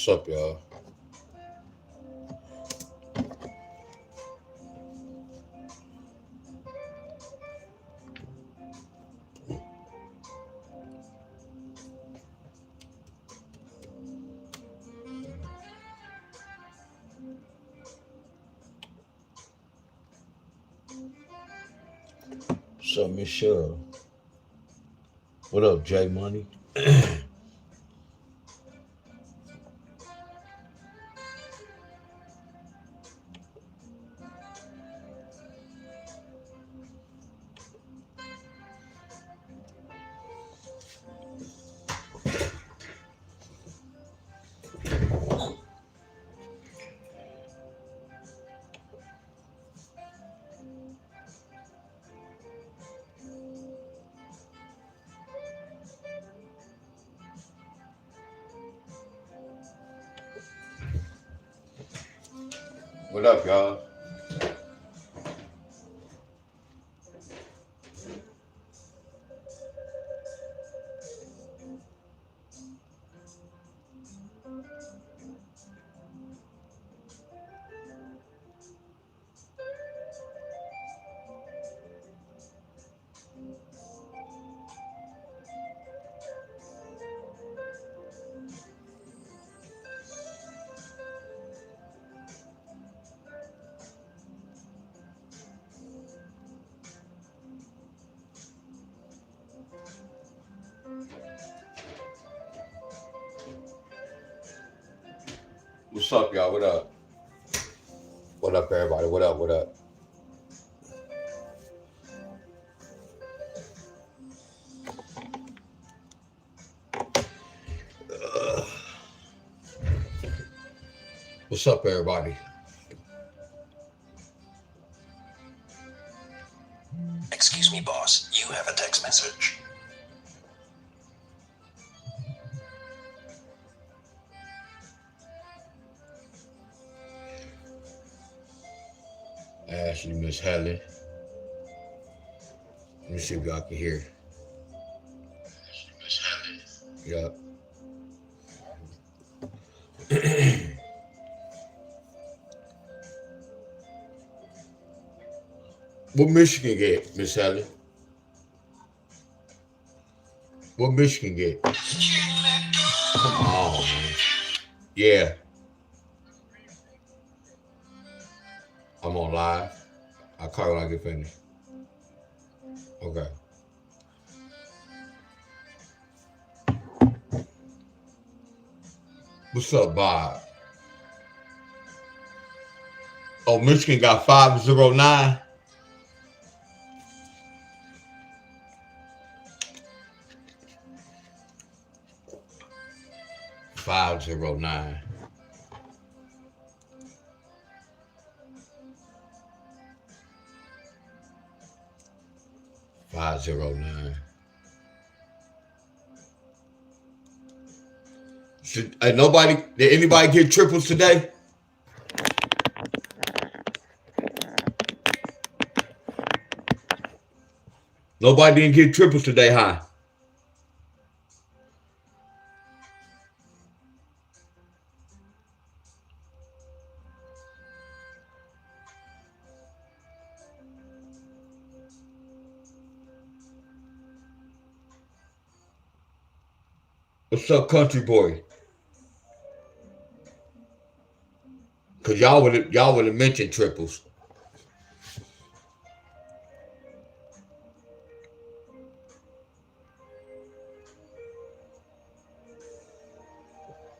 What's up, y'all? What's up, Michelle? What up, J Money? What up, y'all? What's up, y'all? What up? What up, everybody? What up? What up? What's up, everybody? Excuse me, boss. You have a text message. Ashley, Miss Helen. Let me see if y'all can hear. Miss Helen. Yup. What Michigan get, Miss Helen? What Michigan get? Come on, man. Yeah, I'm on live. I'll call you when I get finished. Okay. What's up, Bob? Oh, Michigan got 509. Five zero nine. Did anybody get triples today? Nobody didn't get triples today, huh? What's up, country boy? Cause y'all would have mentioned triples.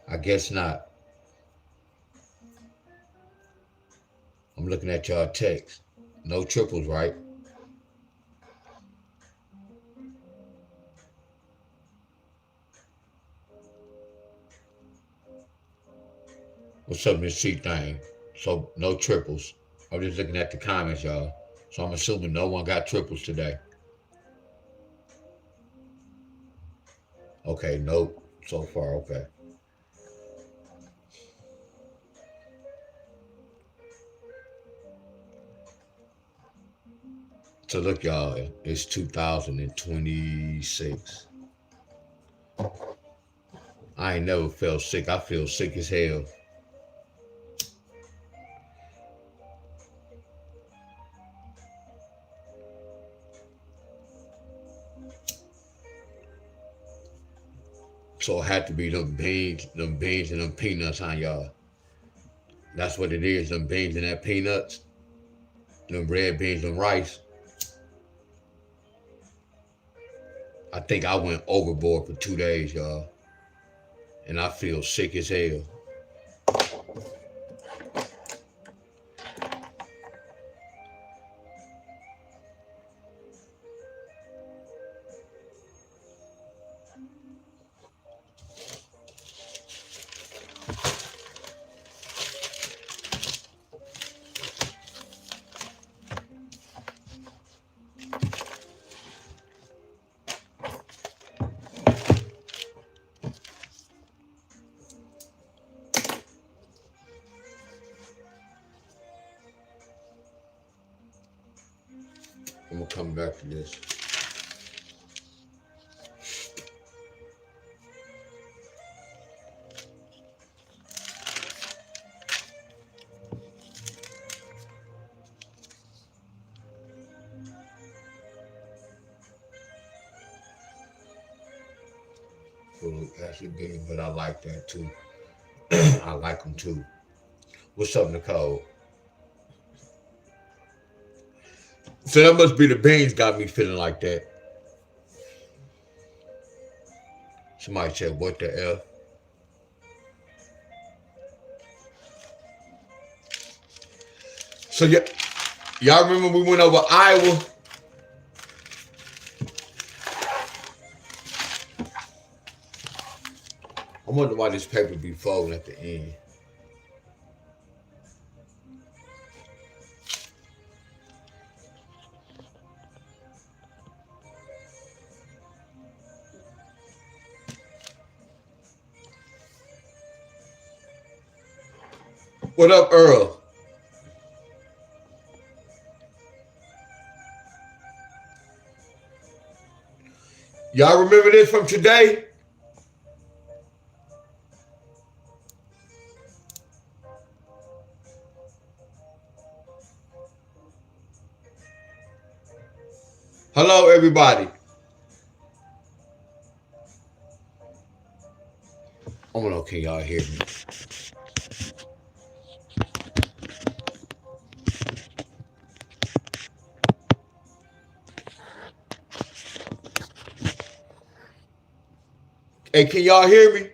I guess not. I'm looking at y'all text. No triples, right? What's up, Miss C thing? So no triples. I'm just looking at the comments, y'all. So I'm assuming no one got triples today. Okay, nope. So far, okay. So look, y'all, it's 2026. I ain't never felt sick. I feel sick as hell. So it had to be them beans and them peanuts, huh, y'all? That's what it is, them beans and that peanuts, them red beans and rice. I think I went overboard for 2 days, y'all. And I feel sick as hell. I'm gonna come back to this. Full of acid beans, but I like that too. I like them too. What's up, Nicole? So that must be the beans got me feeling like that. Somebody said, what the F? So y'all remember we went over Iowa? I wonder why this paper be folding at the end. What up, Earl? Y'all remember this from today? Hello, everybody. I don't know, can y'all hear me? Hey, can y'all hear me?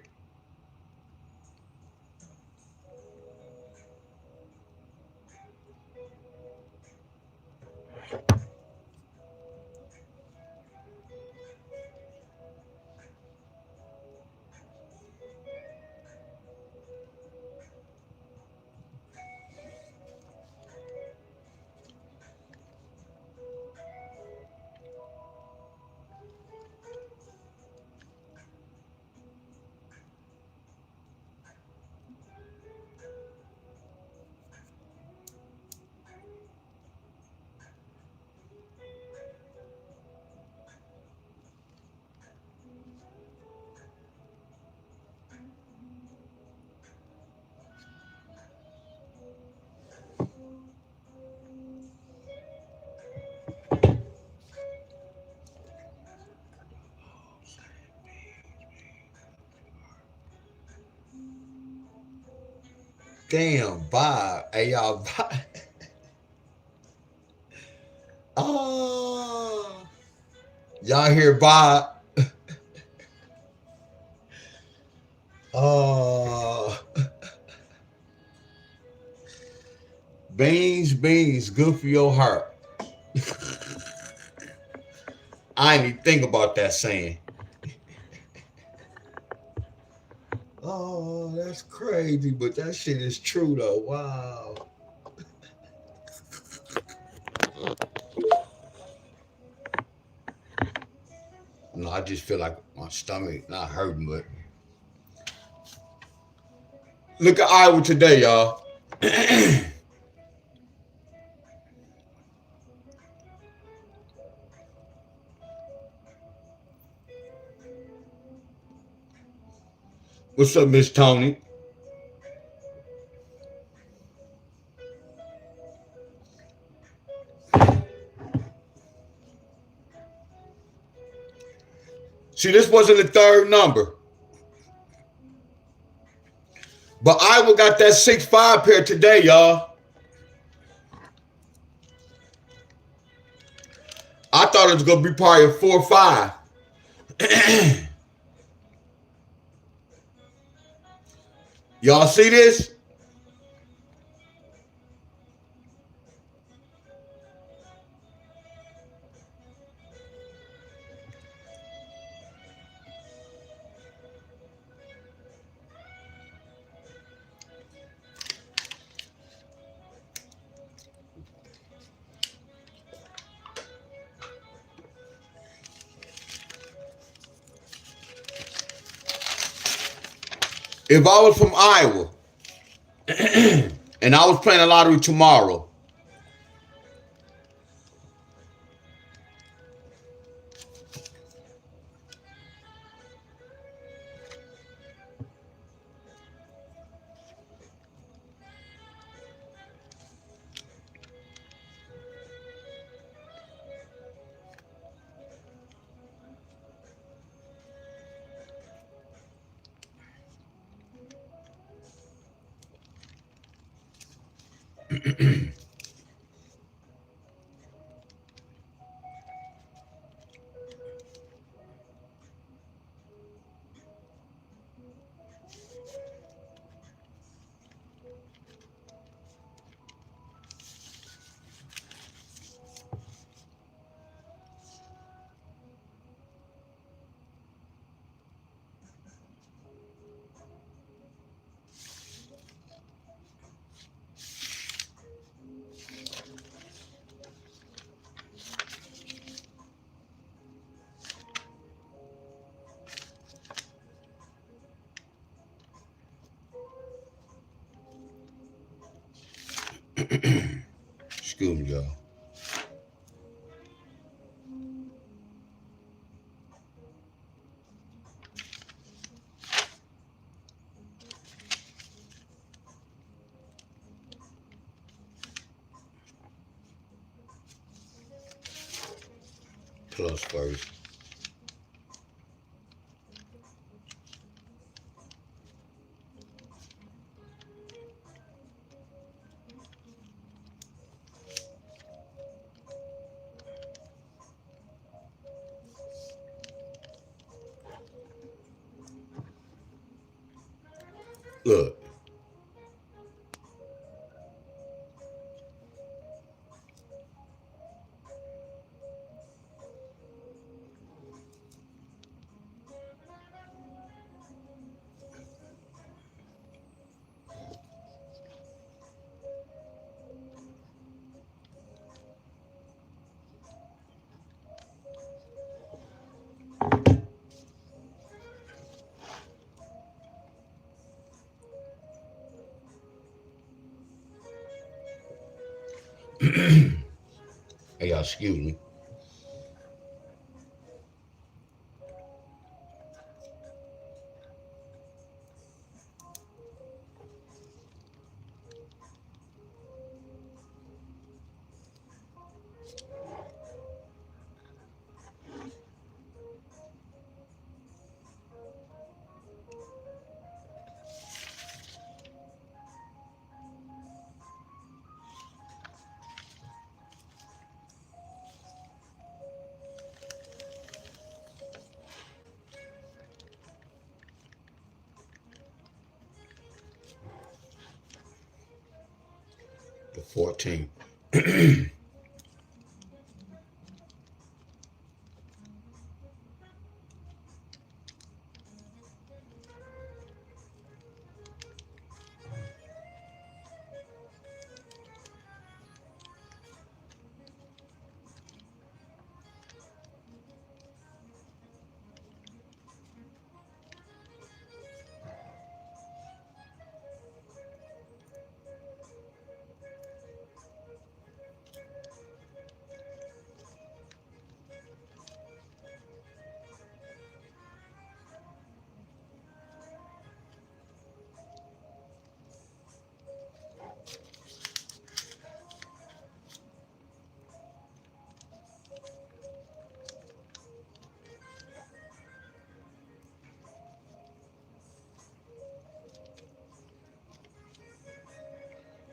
Damn, Bob. Hey, y'all, Bob. Oh, y'all hear Bob? Oh, beans, good for your heart. I ain't even think about that saying. Oh, that's crazy, but that shit is true though. Wow. No, I just feel like my stomach not hurting, but look at Iowa today, y'all. What's up, Miss Tony? See, this wasn't the third number. But Iowa got that 6-5 pair today, y'all. I thought it was going to be probably a 4-5. Y'all see this? If I was from Iowa and I was playing a lottery tomorrow, excuse me, y'all. Plus first. Look. Hey, y'all, excuse me. The 14.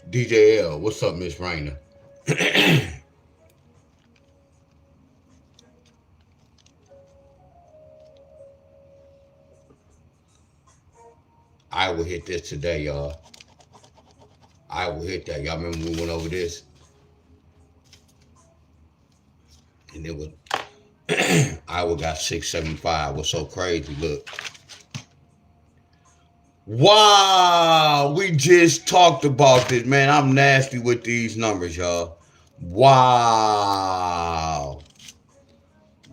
DJ L, what's up, Miss Rainer? I will hit this today, y'all. I will hit that. Y'all remember we went over this? And it was Iowa got 675. What's so crazy? Look. Wow, we just talked about this, man. I'm nasty with these numbers, y'all. Wow.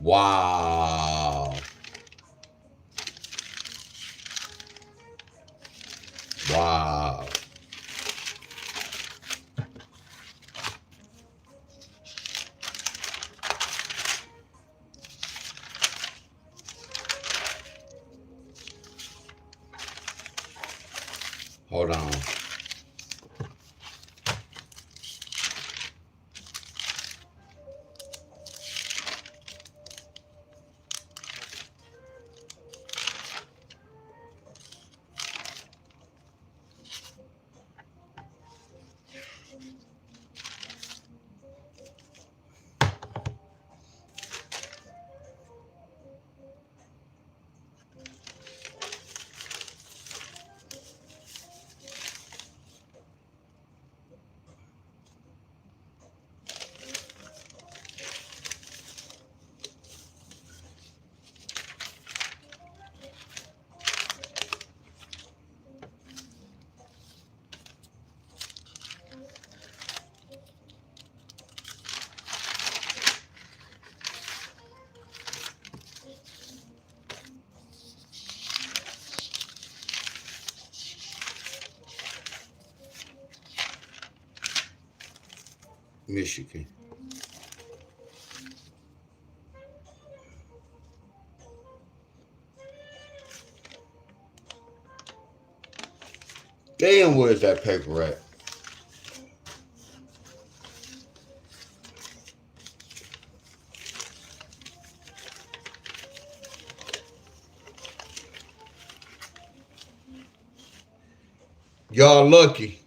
Wow. Wow. Hold on. Michigan. Damn, where's that paper at? Y'all lucky.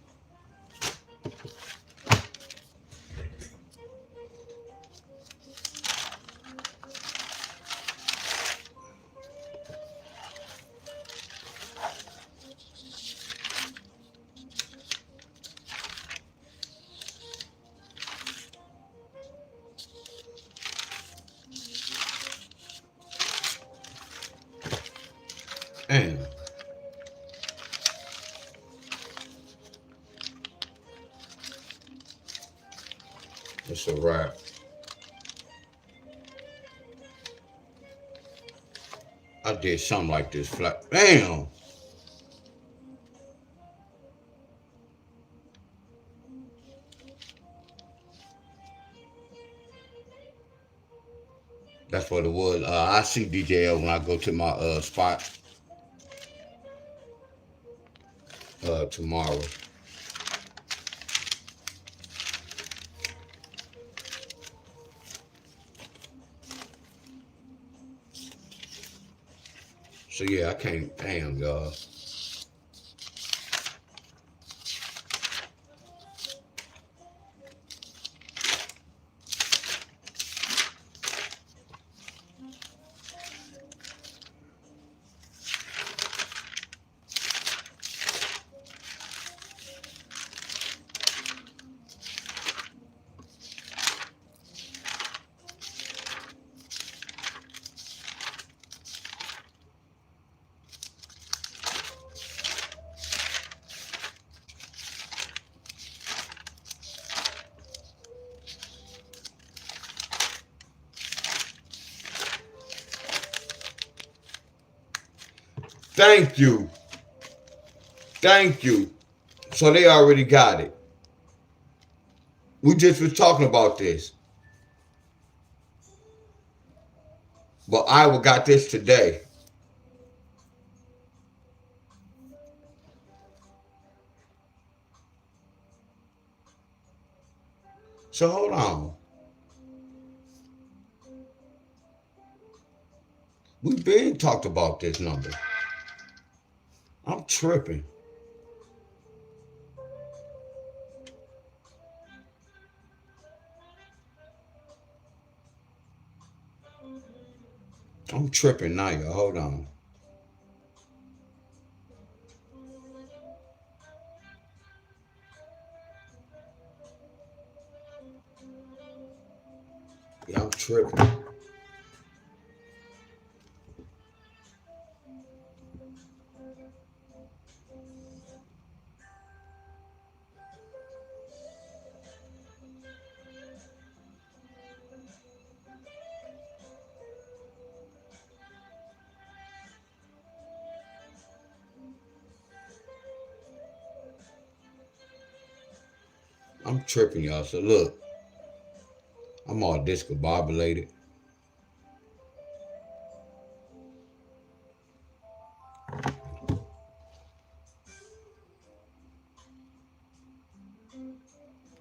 Damn. It's a wrap. I did something like this flat. Damn. That's what it was. I see DJL when I go to my spot tomorrow. So yeah, I can't. Damn, y'all. Thank you. Thank you. So they already got it. We just was talking about this. But Iowa got this today. So hold on. We've been talked about this number. I'm tripping. I'm tripping now, y'all. Hold on. Yeah, I'm tripping. I'm tripping, y'all. So look, I'm all discombobulated.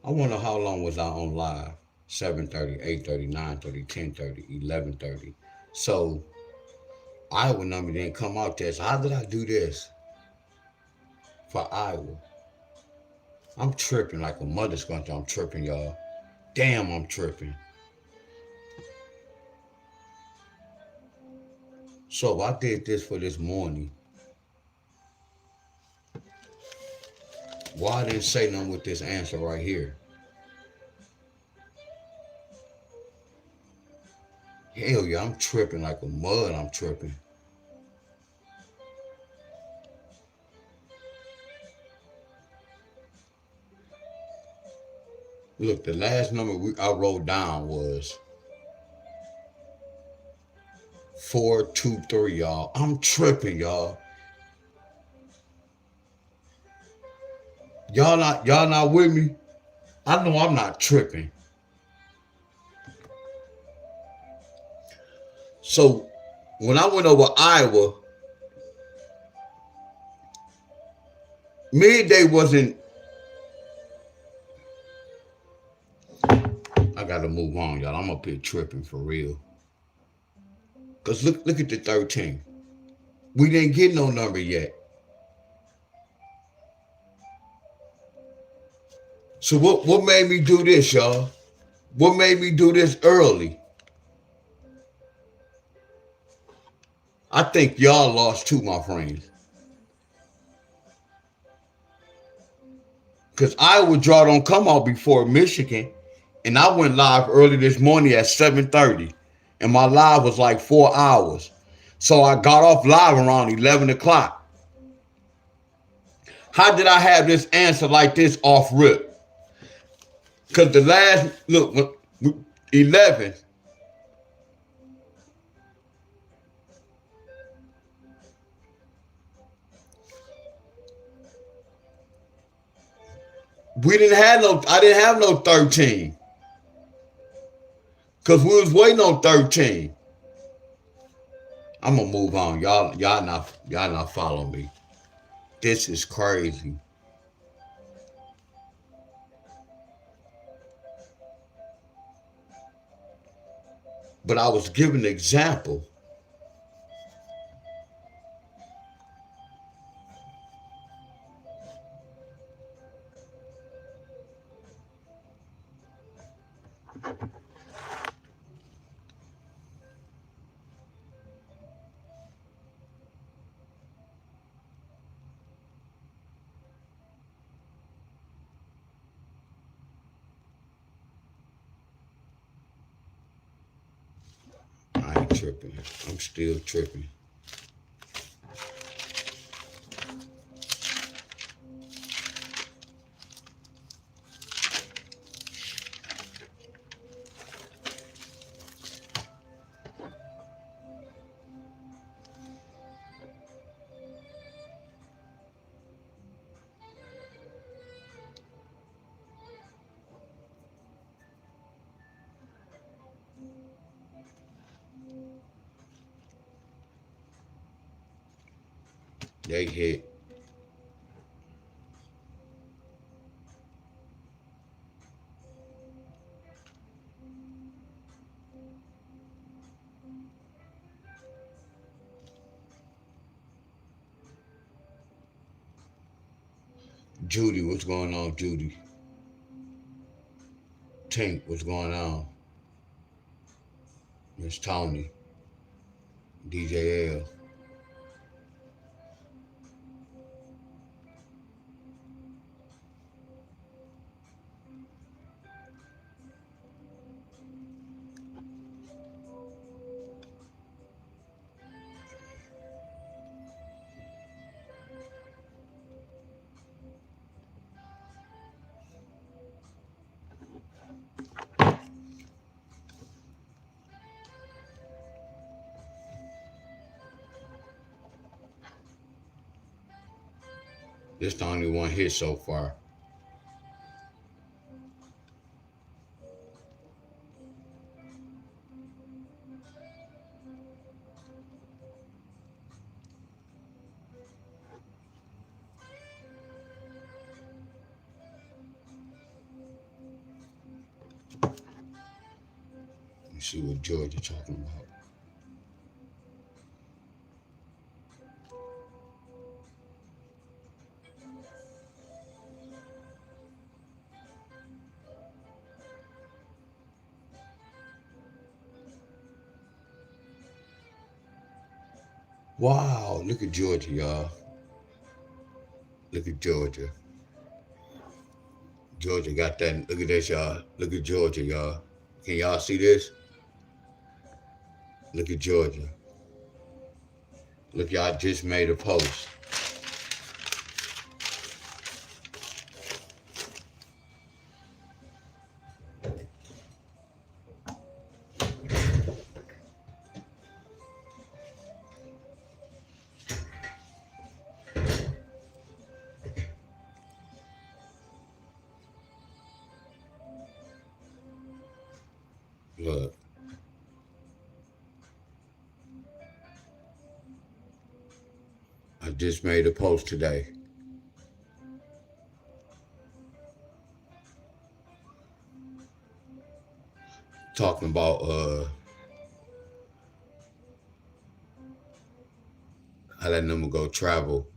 I wonder how long was I on live? 7:30, 8:30, 9:30, 10:30, 11:30. So Iowa number didn't come out there. So how did I do this for Iowa? I'm tripping like a mother squanch. I'm tripping, y'all. Damn, I'm tripping. So I did this for this morning. Why I didn't say nothing with this answer right here? Hell yeah, I'm tripping like a mud. I'm tripping. Look, the last number I wrote down was 423, y'all. I'm tripping, y'all. Y'all not with me? I know I'm not tripping. So when I went over Iowa, midday wasn't. I gotta move on, y'all. I'm up here tripping for real. Cause look at the 13. We didn't get no number yet. So what made me do this, y'all? What made me do this early? I think y'all lost too, my friends. Because Iowa draw don't come out before Michigan. And I went live early this morning at 7:30. And my live was like 4 hours. So I got off live around 11 o'clock. How did I have this answer like this off rip? Because the last, look, 11. I didn't have no 13. Because we was waiting on 13. I'm gonna move on. Y'all not following me. This is crazy. But I was giving an example. I ain't tripping. I'm still tripping. They hit. Judy, what's going on, Judy? Tink, what's going on? Miss Tony. DJL. This the only one hit so far. Let's see what Georgia talking about. Wow, look at Georgia, y'all. Look at Georgia. Georgia got that. Look at this, y'all. Look at Georgia, y'all. Can y'all see this? Look at Georgia. Look, y'all just made a post. Look. I just made a post today. Talking about I let them go travel.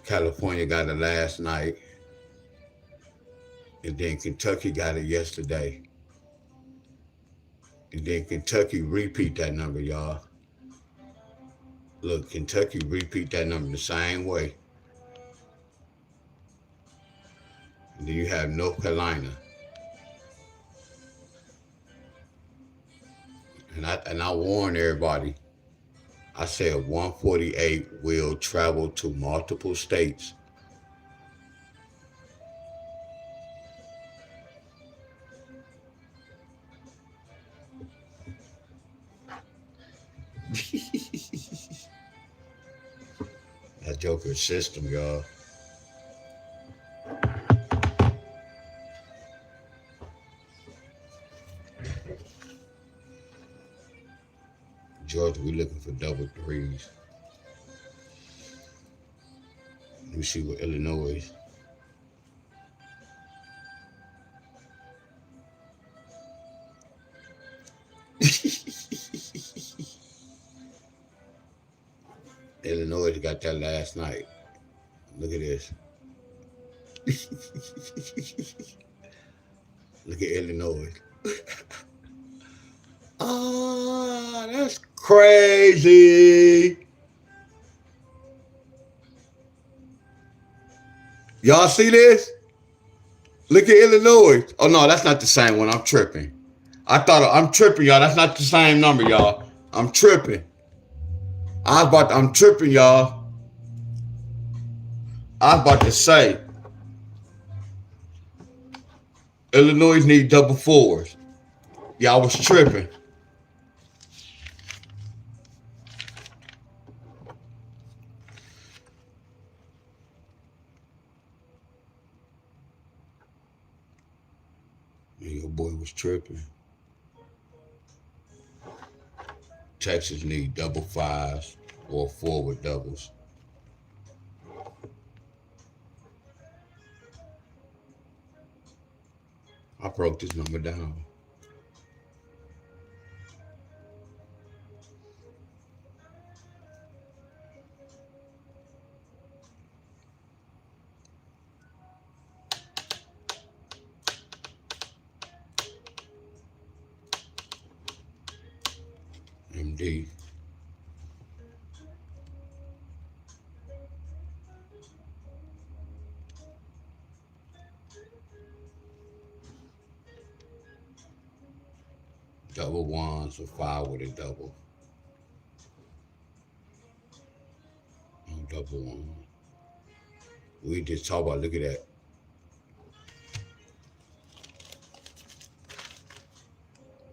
California got it last night. And then Kentucky got it yesterday. And then Kentucky repeat that number, y'all. Look, Kentucky repeat that number the same way. And then you have North Carolina. And I warn everybody. I said 148 will travel to multiple states. That Joker system, y'all. Georgia, we looking for double threes. Let me see what Illinois. Illinois got that last night. Look at this. Look at Illinois. Ah, that's crazy. Y'all see this? Look at Illinois. Oh no, that's not the same one. I'm tripping. I'm tripping, y'all. That's not the same number, y'all. I'm tripping. I'm tripping, y'all. I was about to say Illinois need double fours. Y'all was tripping. Your boy was tripping. Texas need double fives or forward doubles. I broke this number down. MD. Double ones or 5 with a double. No double one. We just talk about, look at that.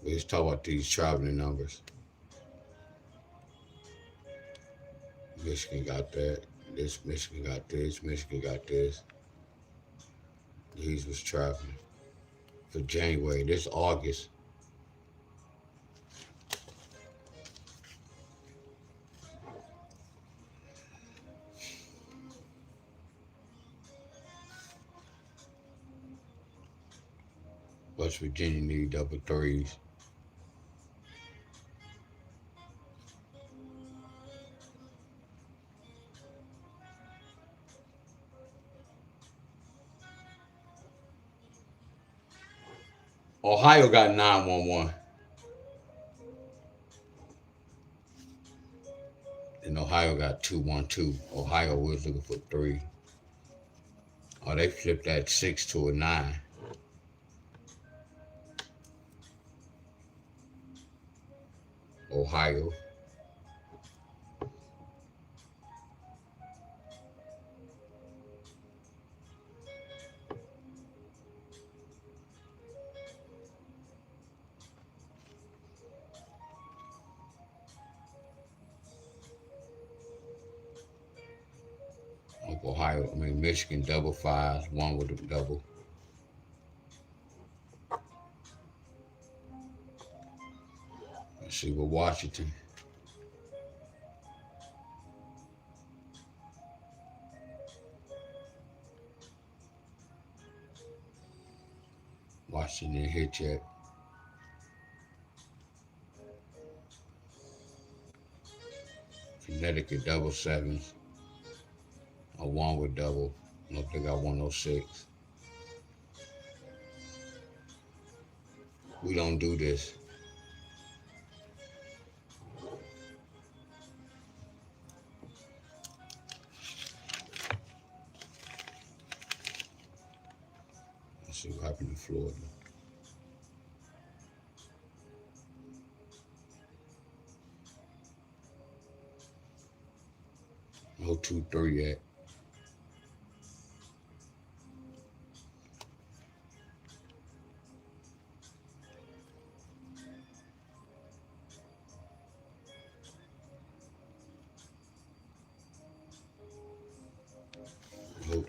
We just talk about these traveling numbers. Michigan got that. This Michigan got this. Michigan got this. These was traveling for January. This August. West Virginia need double threes. Ohio got 911. And Ohio got 212. Ohio was looking for 3. Oh, they flipped that 6 to a 9. Ohio. Ohio, Michigan double 5s, 1 with a double. Let's see what Washington. Washington hit yet. Connecticut double 7s. A 1 with double. Nope, they got 106. We don't do this. Let's see what happened in Florida. No 2-3 yet. No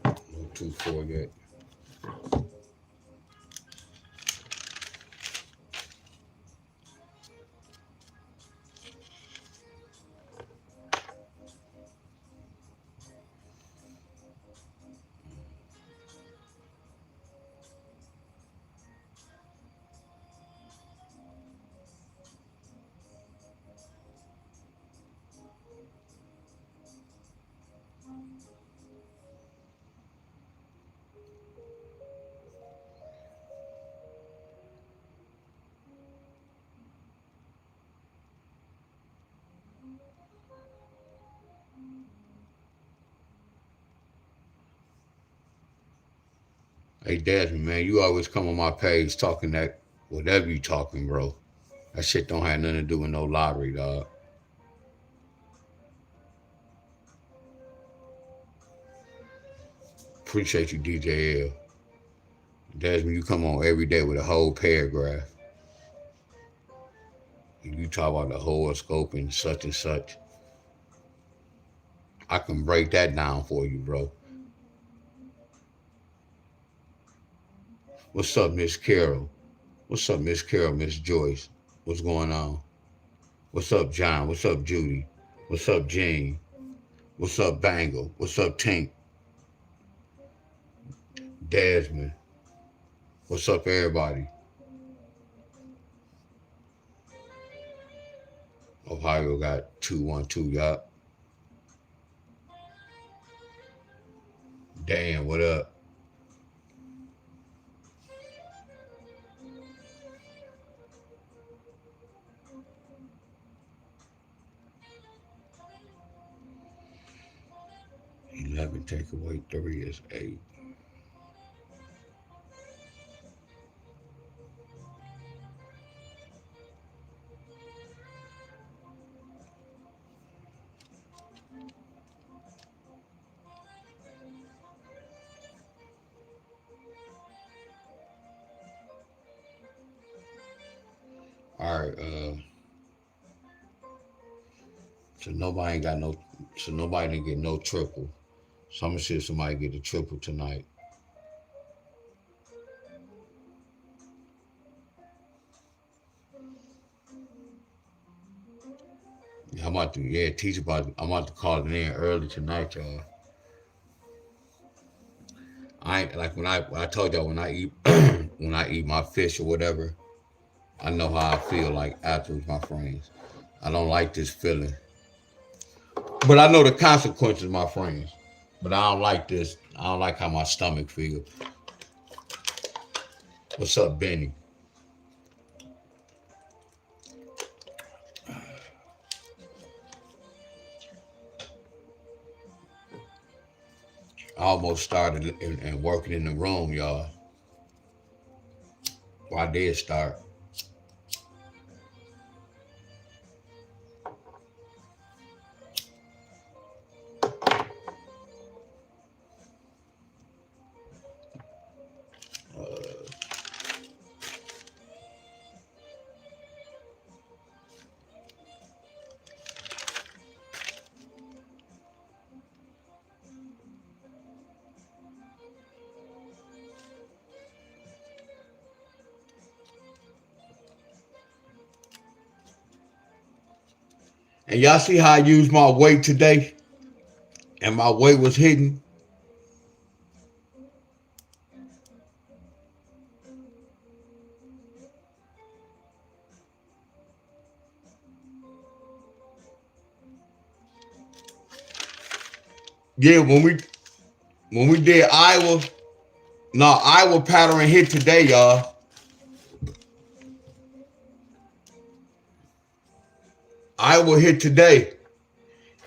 2-4 yet. Hey Desmond, man, you always come on my page talking that whatever you talking, bro. That shit don't have nothing to do with no lottery, dog. Appreciate you, DJ L. Desmond, you come on every day with a whole paragraph. You talk about the horoscope and such. I can break that down for you, bro. What's up, Miss Carol? What's up, Miss Carol, Miss Joyce? What's going on? What's up, John? What's up, Judy? What's up, Jean? What's up, Bangle? What's up, Tink? Desmond? What's up, everybody? Ohio got 212, yup. Dan, what up? 11 take away 3 is 8. All right, so nobody ain't got no, so nobody didn't get no triple. So I'm gonna see if somebody get a triple tonight. Yeah, I'm about to, yeah, teach about, I'm about to call it in early tonight, y'all. I ain't like when I told y'all when I eat when I eat my fish or whatever, I know how I feel like afterwards, my friends. I don't like this feeling. But I know the consequences, my friends. But I don't like this. I don't like how my stomach feels. What's up, Benny? I almost started and working in the room, y'all. Well, I did start. And y'all see how I used my weight today? And my weight was hidden. Yeah, when we did Iowa, no, Iowa pattern hit today, y'all. Iowa hit today.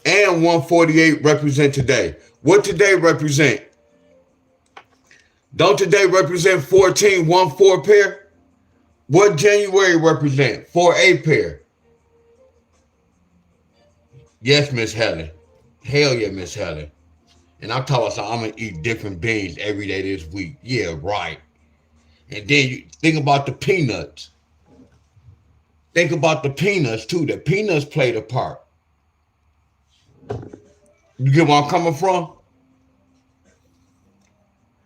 And 148 represent today. What today represent? Don't today represent 14, 1-4 pair? What January represent? 4-8 pair. Yes, Miss Helen. Hell yeah, Miss Helen. And I'm talking about I'm gonna eat different beans every day this week. Yeah, right. And then you think about the peanuts. Think about the peanuts too. The peanuts played a part. You get where I'm coming from?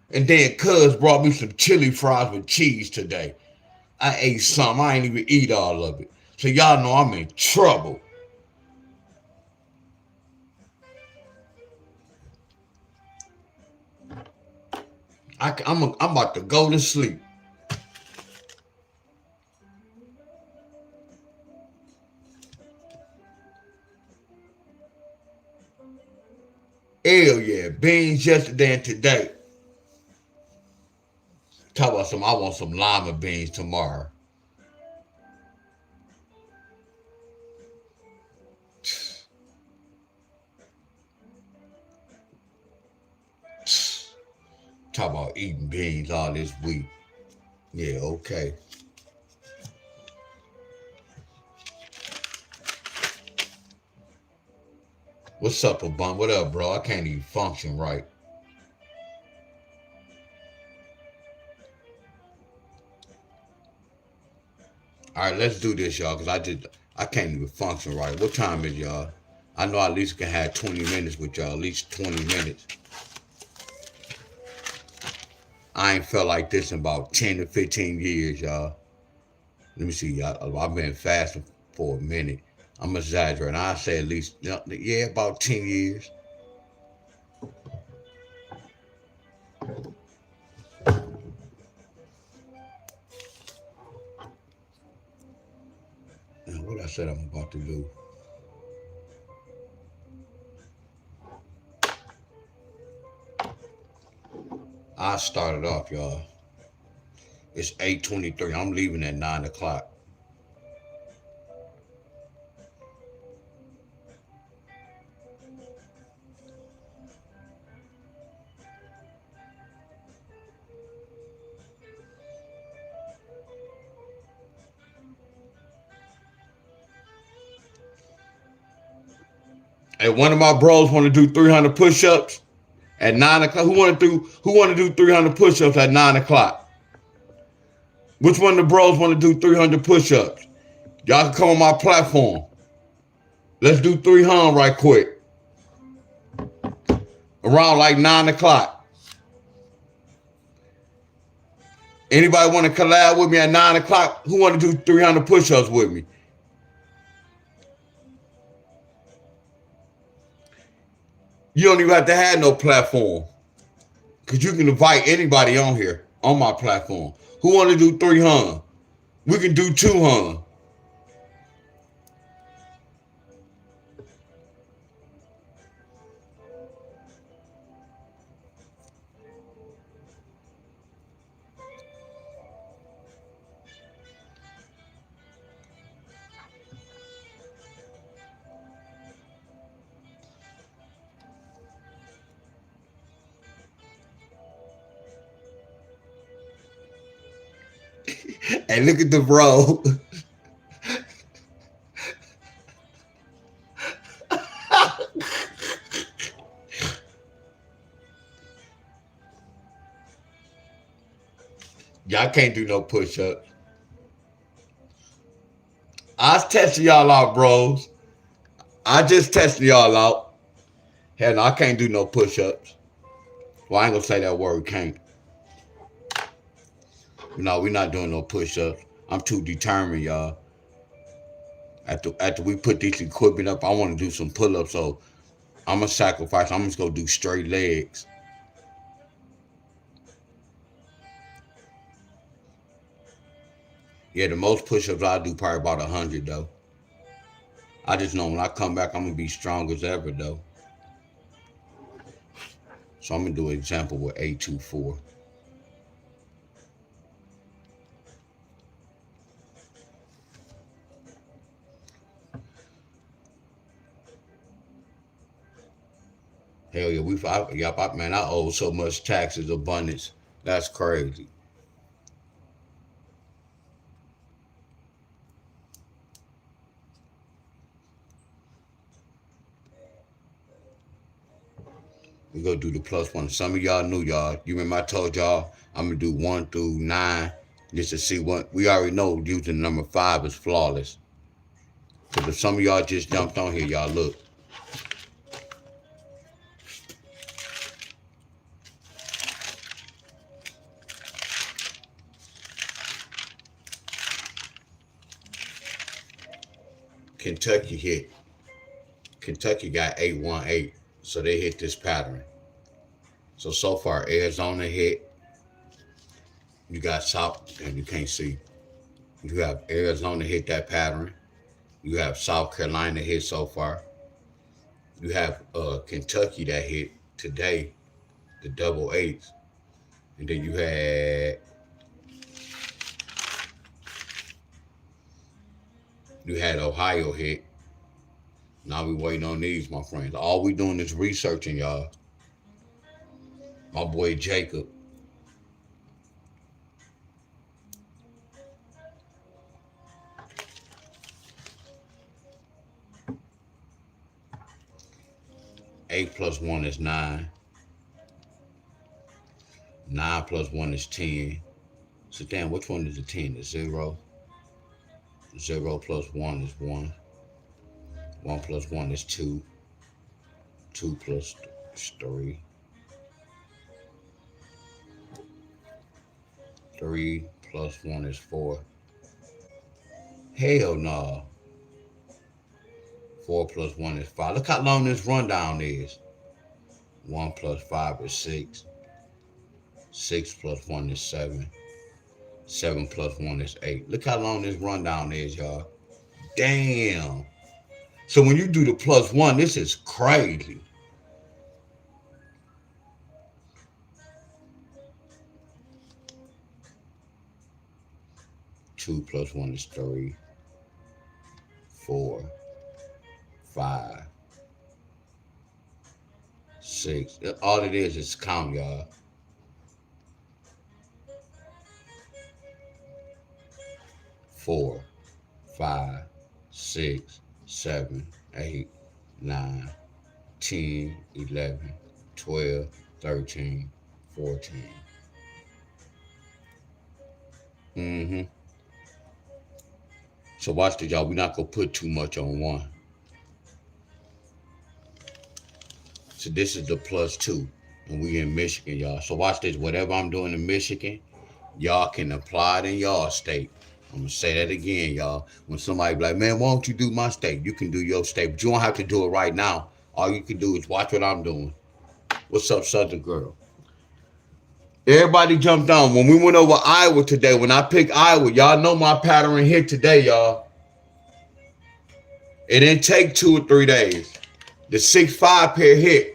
And then Cuz brought me some chili fries with cheese today. I ate some. I ain't even eat all of it. So y'all know I'm in trouble. I'm about to go to sleep. Hell yeah. Beans yesterday and today. Talk about I want some lima beans tomorrow. Talk about eating beans all this week. Yeah, okay. What's up, Abun? What up, bro? I can't even function right. All right, let's do this, y'all, because I can't even function right. What time is y'all? I know I at least can have 20 minutes with y'all, at least 20 minutes. I ain't felt like this in about 10 to 15 years, y'all. Let me see, y'all. I've been fasting for a minute. I'm exaggerating. I say at least, yeah, about 10 years. Now, what I said I'm about to do. I started off, y'all. It's 8:23. I'm leaving at 9 o'clock. And one of my bros want to do 300 push-ups at 9 o'clock. Who want to do 300 push-ups at 9 o'clock? Which one of the bros want to do 300 push-ups? Y'all can come on my platform. Let's do 300 right quick. Around like 9 o'clock. Anybody want to collab with me at 9 o'clock? Who want to do 300 push-ups with me? You don't even have to have no platform. Because you can invite anybody on here, on my platform. Who want to do 300? We can do 200. And look at the bro. Y'all can't do no push-ups. I was testing y'all out, bros. I just tested y'all out. Hell no, I can't do no push-ups. Well, I ain't gonna say that word, can't. No, we're not doing no push-ups. I'm too determined, y'all. After we put this equipment up, I want to do some pull-ups, so I'm gonna sacrifice. I'm just gonna do straight legs. Yeah, the most push-ups I do probably about 100 though. I just know when I come back, I'm gonna be strong as ever though. So I'm gonna do an example with 824. Hell yeah, man, I owe so much taxes, abundance. That's crazy. We go do the plus one. Some of y'all knew y'all. You remember I told y'all I'm gonna do 1 through 9 just to see what we already know. Using number 5 is flawless. Because if some of y'all just jumped on here, y'all look. Kentucky hit. Kentucky got 818, so they hit this pattern. So far, Arizona hit. You got South, and you can't see. You have Arizona hit that pattern. You have South Carolina hit so far. You have Kentucky that hit today, the double eights. And then you had Ohio hit. Now we waiting on these, my friends. All we doing is researching, y'all. My boy Jacob. Eight plus 1 is 9. 9 plus 1 is 10. So damn, which one is the 10? The 0. 0 plus 1 is 1. 1 plus 1 is 2. 2 plus 3. 3 plus 1 is 4. Hell no. 4 plus 1 is 5. Look how long this rundown is. 1 plus 5 is 6. 6 plus 1 is 7. 7 plus 1 is 8. Look how long this rundown is, y'all. Damn. So when you do the plus 1, this is crazy. Two plus 1 is 3. 4. 5. 6. All it is count, y'all. 4, 5, 6, 7, 8, 9, 10, 11, 12, 13, 14. Mm-hmm. So watch this, y'all. We're not going to put too much on one. So this is the +2. And we in Michigan, y'all. So watch this. Whatever I'm doing in Michigan, y'all can apply it in y'all state. I'm going to say that again, y'all. When somebody be like, man, why don't you do my state? You can do your state, but you don't have to do it right now. All you can do is watch what I'm doing. What's up, Southern Girl? Everybody jumped on. When we went over Iowa today, when I picked Iowa, y'all know my pattern hit today, y'all. It didn't take 2 or 3 days. The 6-5 pair hit.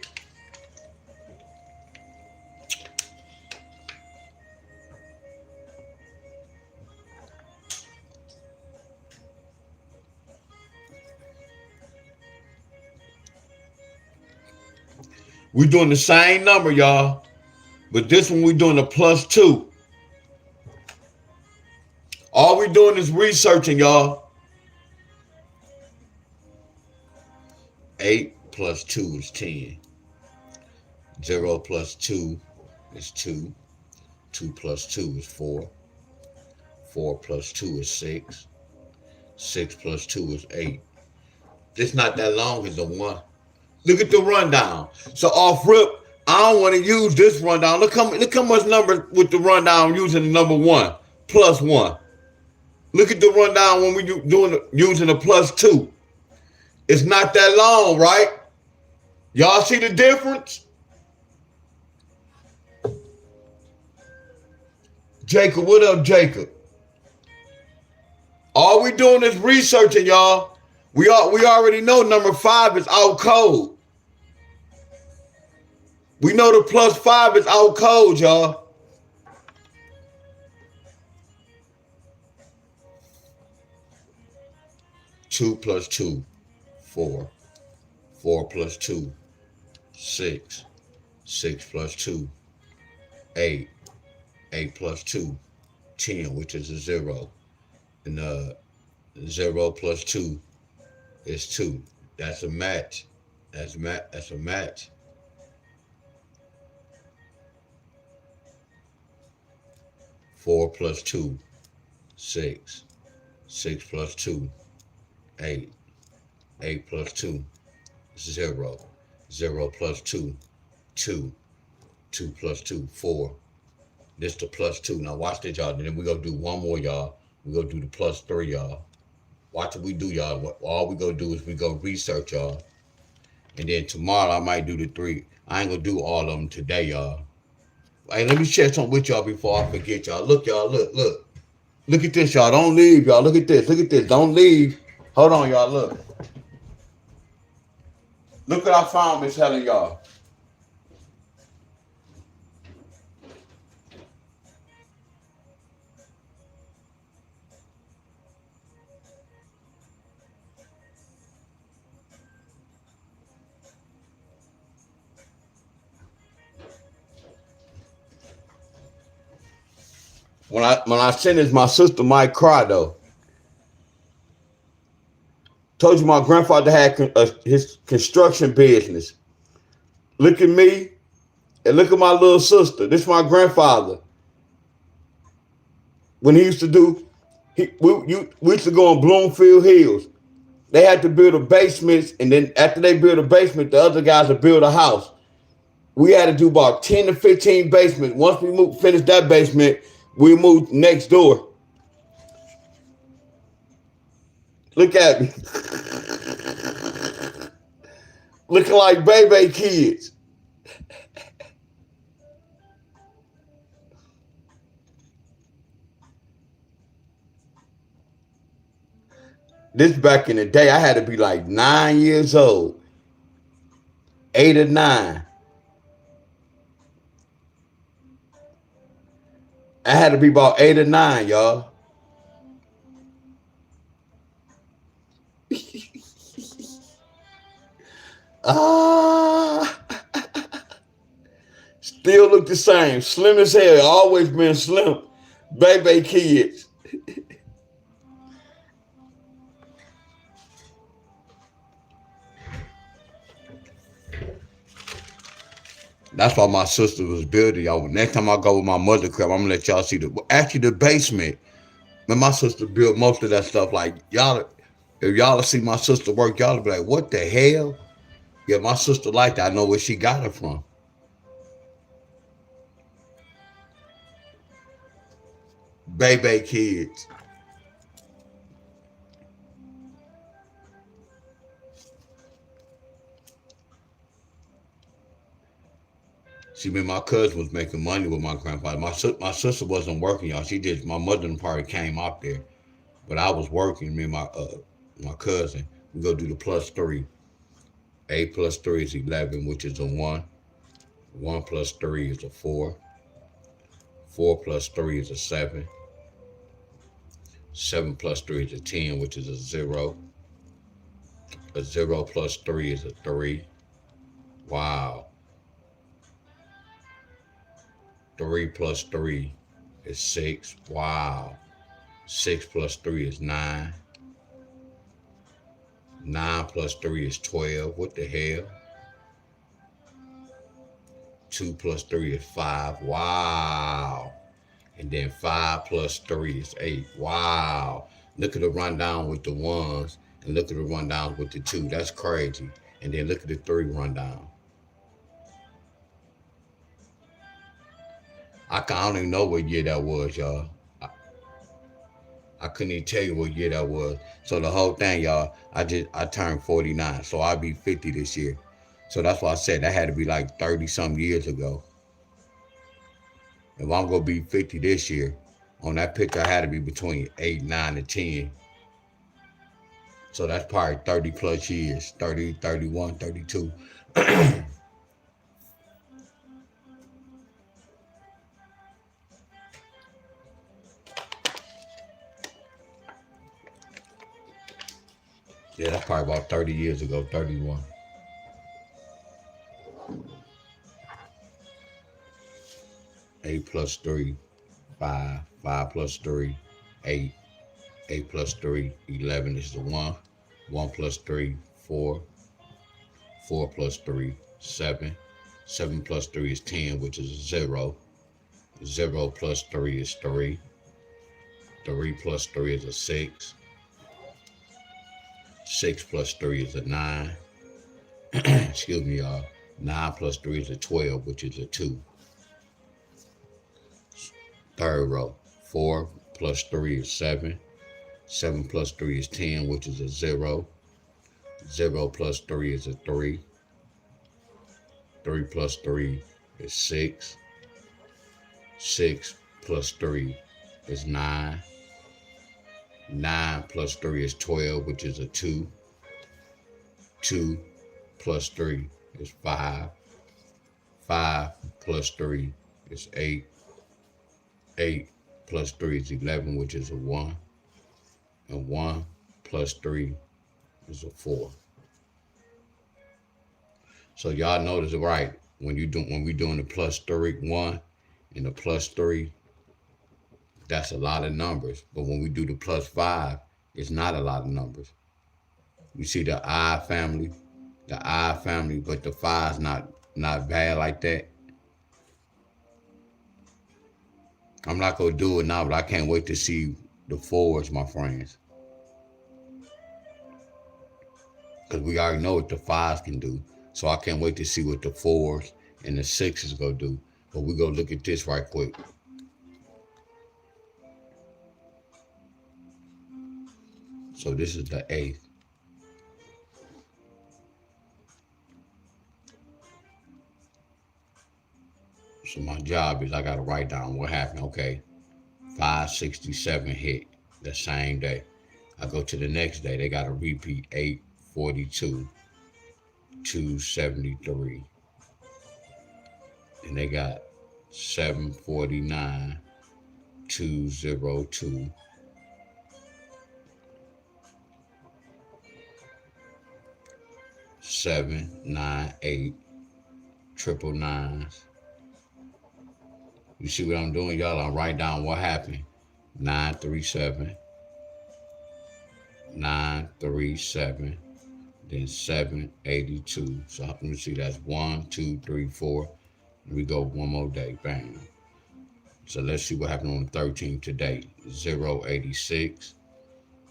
We're doing the same number, y'all. But this one we're doing a +2. All we're doing is researching, y'all. 8 + 2 is 10. 0 + 2 is 2. 2 + 2 is 4. 4 + 2 is 6. 6 + 2 is 8. It's not that long as a 1. Look at the rundown. So off rip, I don't want to use this rundown. Look how much number with the rundown using the number 1 + 1. Look at the rundown when we using a +2. It's not that long, right? Y'all see the difference? Jacob, what up, Jacob? All we doing is researching, y'all. We already know number 5 is out cold. We know the +5 is out cold, y'all. Two + 2, 4. 4 + 2, 6. 6 + 2, 8. 8 + 2, 10, which is a 0. And 0 + 2 is 2. That's a match. That's a match. 4 + 2, 6. 6 + 2, 8. 8 + 2, 0. 0 + 2, 2. 2 + 2, 4. This the +2. Now watch this, y'all. Then we gonna do one more, y'all. We gonna do the +3, y'all. Watch what we do, y'all. All we gonna do is we go research, y'all. And then tomorrow I might do the 3. I ain't gonna do all of them today, y'all. Hey, let me share something with y'all before I forget, y'all. Look, y'all. Look. Look at this, y'all. Don't leave, y'all. Look at this. Look at this. Don't leave. Hold on, y'all. Look. Look what I found, Miss Helen, y'all. When I sent this, my sister might cry though. Told you my grandfather had his construction business. Look at me and look at my little sister. This is my grandfather. When he used to do, we used to go on Bloomfield Hills. They had to build a basement, and then after they build a basement, the other guys would build a house. We had to do about 10 to 15 basements. Once we finished that basement, we moved next door. Look at me. Looking like baby kids. This back in the day, I had to be like 9 years old. 8 or 9. I had to be about 8 or 9, y'all. Still look the same. Slim as hell. Always been slim. Baby kids. That's why my sister was building, y'all. Next time I go with my mother crib, I'm gonna let y'all see actually the basement. Man, my sister built most of that stuff. Like y'all, if y'all see my sister work, y'all be like, what the hell? Yeah, my sister like that. I know where she got it from. Baby kids. See, me, my cousin was making money with my grandfather. My sister wasn't working, y'all. She did. My mother and part came out there, but I was working. Me and my cousin, we go do the plus three. 8 plus 3 is 11, which is a 1. 1 plus 3 is a 4. 4 plus 3 is a 7. 7 plus 3 is a 10, which is a 0. A 0 plus 3 is a 3. Wow. 3 plus 3 is 6. Wow. 6 plus 3 is 9. 9 plus 3 is 12. What the hell? 2 plus 3 is 5. Wow. And then 5 plus 3 is 8. Wow. Look at the rundown with the ones and look at the rundown with the 2. That's crazy. And then look at the 3 rundown. I don't even know what year that was, y'all. I couldn't even tell you what year that was. So the whole thing, y'all, I turned 49. So I'll be 50 this year. So that's why I said that had to be like 30 some years ago. If I'm gonna be 50 this year, on that picture I had to be between 8, 9, and 10. So that's probably 30 plus years. 30, 31, 32. Yeah, that's probably about 30 years ago, 31. 8 plus 3, 5. 5 plus 3, 8. 8 plus 3, 11 is the 1. 1 plus 3, 4. 4 plus 3, 7. 7 plus 3 is 10, which is a 0. 0 plus 3 is 3. 3 plus 3 is a 6. 6 plus 3 is a 9. Excuse me, y'all. 9 plus 3 is a 12, which is a 2. Third row. 4 plus 3 is 7. 7 plus 3 is 10, which is a 0. 0 plus 3 is a 3. 3 plus 3 is 6. 6 plus 3 is 9. 9 plus 3 is 12, which is a 2. 2 plus 3 is 5. 5 plus 3 is 8. 8 plus 3 is 11, which is a 1. And 1 plus 3 is a 4. So y'all notice it right. When we doing the plus 3, 1 and the plus 3, that's a lot of numbers. But when we do the plus 5, it's not a lot of numbers. You see the I family, but the 5's not bad like that. I'm not gonna do it now, but I can't wait to see the 4s, my friends. Because we already know what the 5s can do. So I can't wait to see what the 4s and the 6s gonna do. But we gonna look at this right quick. So this is the 8th. So my job is I gotta write down what happened. Okay, 567 hit the same day. I go to the next day, they gotta repeat 842, 273. And they got 749, 202. 798, 999s. You see what I'm doing, y'all? I'm writing down what happened. 937, 937, then 782. So let me see, that's 1, 2, 3, 4, We go one more day. Bam. So let's see what happened on the 13th today. 086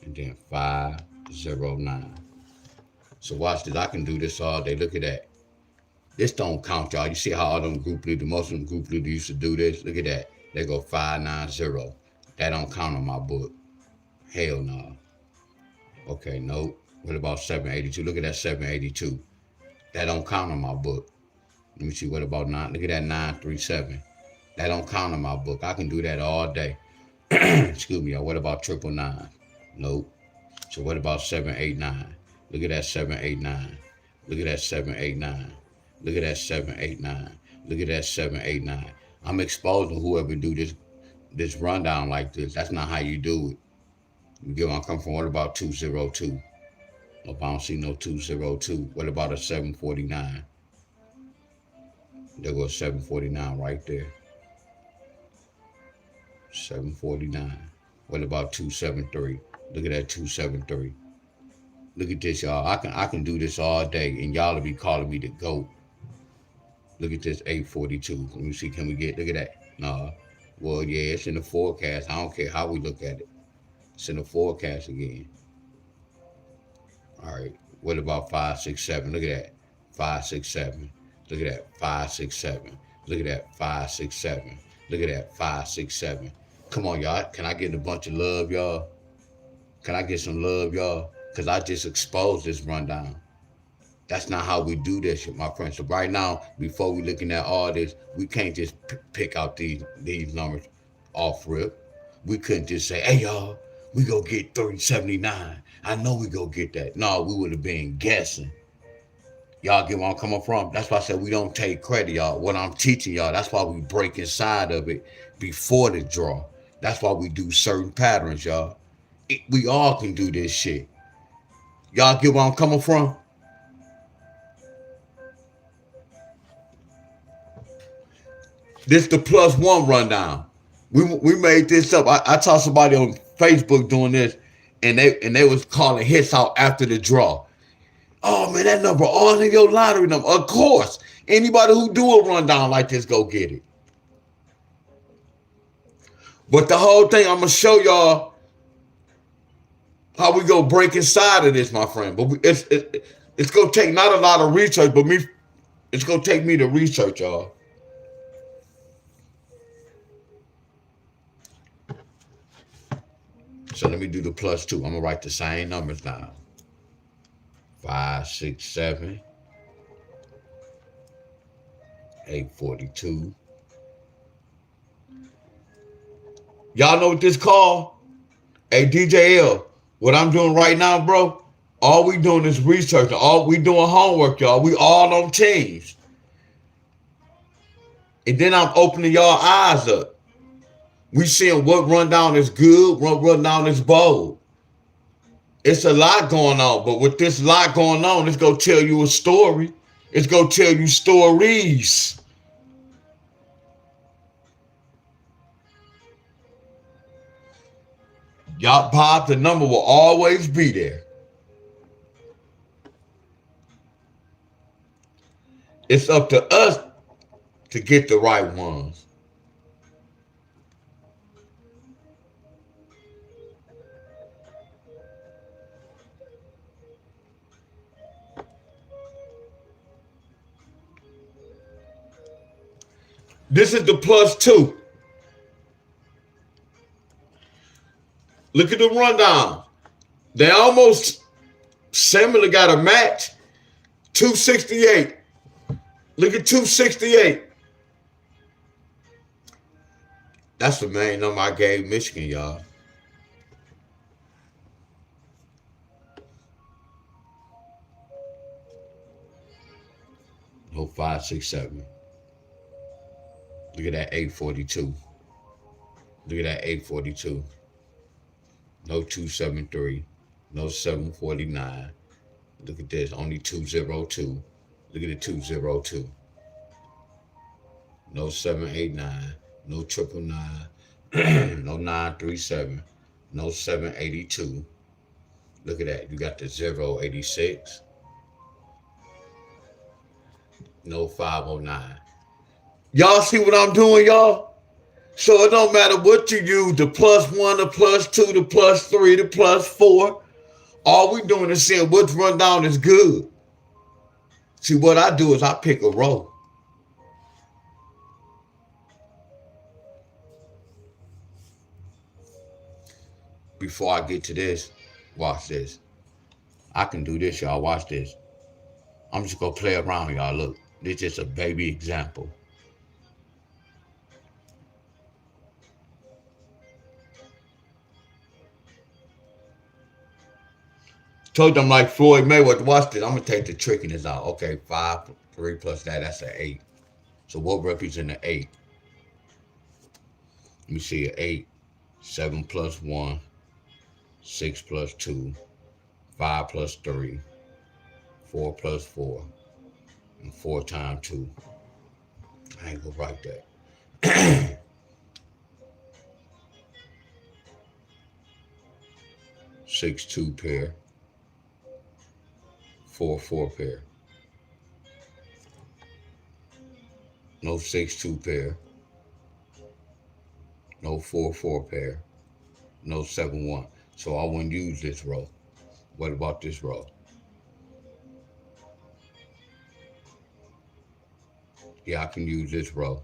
and then 509. So watch this. I can do this all day. Look at that. This don't count, y'all. You see how all them group leaders, most of them group leaders used to do this? Look at that. They go 590. That don't count on my book. Hell no. Okay, nope. What about 782? Look at that 782. That don't count on my book. Let me see. What about 9? Look at that 937. That don't count on my book. I can do that all day. Excuse me, y'all. What about 999? Nope. So what about 789? Look at that 789. Look at that 789. Look at that 789. Look at that 789. I'm exposing whoever do this rundown like this. That's not how you do it. You get where I'm coming from. What about 202? If I don't see no 202, what about a 749? There goes 749 right there. 749. What about 273? Look at that 273. Look at this, y'all. I can do this all day, and y'all will be calling me the GOAT. Look at this 842. Let me see. Can we get? Look at that. No. Well, yeah, it's in the forecast. I don't care how we look at it. It's in the forecast again. All right. What about 567? Look at that. 567. Look at that. 567. Look at that. 567. Look at that. 567. Come on, y'all. Can I get a bunch of love, y'all? Can I get some love, y'all? Because I just exposed this rundown. That's not how we do this shit, my friends. So right now, before we looking at all this, we can't just pick out these numbers off rip. We couldn't just say, hey, y'all, we go get 379. I know we go get that. No, we would have been guessing. Y'all get where I'm coming from? That's why I said we don't take credit, y'all. What I'm teaching y'all, that's why we break inside of it before the draw. That's why we do certain patterns, y'all. We all can do this shit. Y'all get where I'm coming from? This the +1 rundown. We made this up. I saw somebody on Facebook doing this, and they was calling hits out after the draw. Oh man, that number all in your lottery number. Of course, anybody who do a rundown like this go get it. But the whole thing, I'm gonna show y'all how we go break inside of this, my friend. But it's gonna take not a lot of research, but it's gonna take me to research, y'all. So let me do the +2. I'm gonna write the same numbers down. 5, 6, 7, 842. Y'all know what this called? Hey, DJ L, what I'm doing right now, bro, all we doing is researching. All we doing homework, y'all. We all on teams. And then I'm opening y'all eyes up. We seeing what rundown is good, what rundown is bold. It's a lot going on, but with this lot going on, it's going to tell you a story. It's going to tell you stories. Y'all, Bob, the number will always be there. It's up to us to get the right ones. This is the +2. Look at the rundown. They almost similar, got a match. 268. Look at 268. That's the main number I gave Michigan, y'all. No 5, 6, 7. Look at that 842. Look at that 842. No 273. No 749. Look at this. Only 202. Look at the 202. No 789. No 999. No 937. No 782. Look at that. You got the 086. No 509. Y'all see what I'm doing, y'all? So it don't matter what you use, the +1, the +2, the +3, the +4. All we doing is saying which rundown is good. See, what I do is I pick a row. Before I get to this, watch this. I can do this, y'all. Watch this. I'm just gonna play around, y'all. Look, this is just a baby example. Told them like Floyd Mayweather, watch this. I'm gonna take the trickiness out. Okay, 5, 3 plus that, that's an 8. So what represents an 8? Let me see an 8. 7 plus 1, 6 plus 2, 5 plus 3, 4 plus 4, and 4 times 2. I ain't gonna write that. 6 2 pair, 4 4 pair. No 6 2 pair. No 4 4 pair. No 7 1. So I wouldn't use this row. What about this row? Yeah, I can use this row.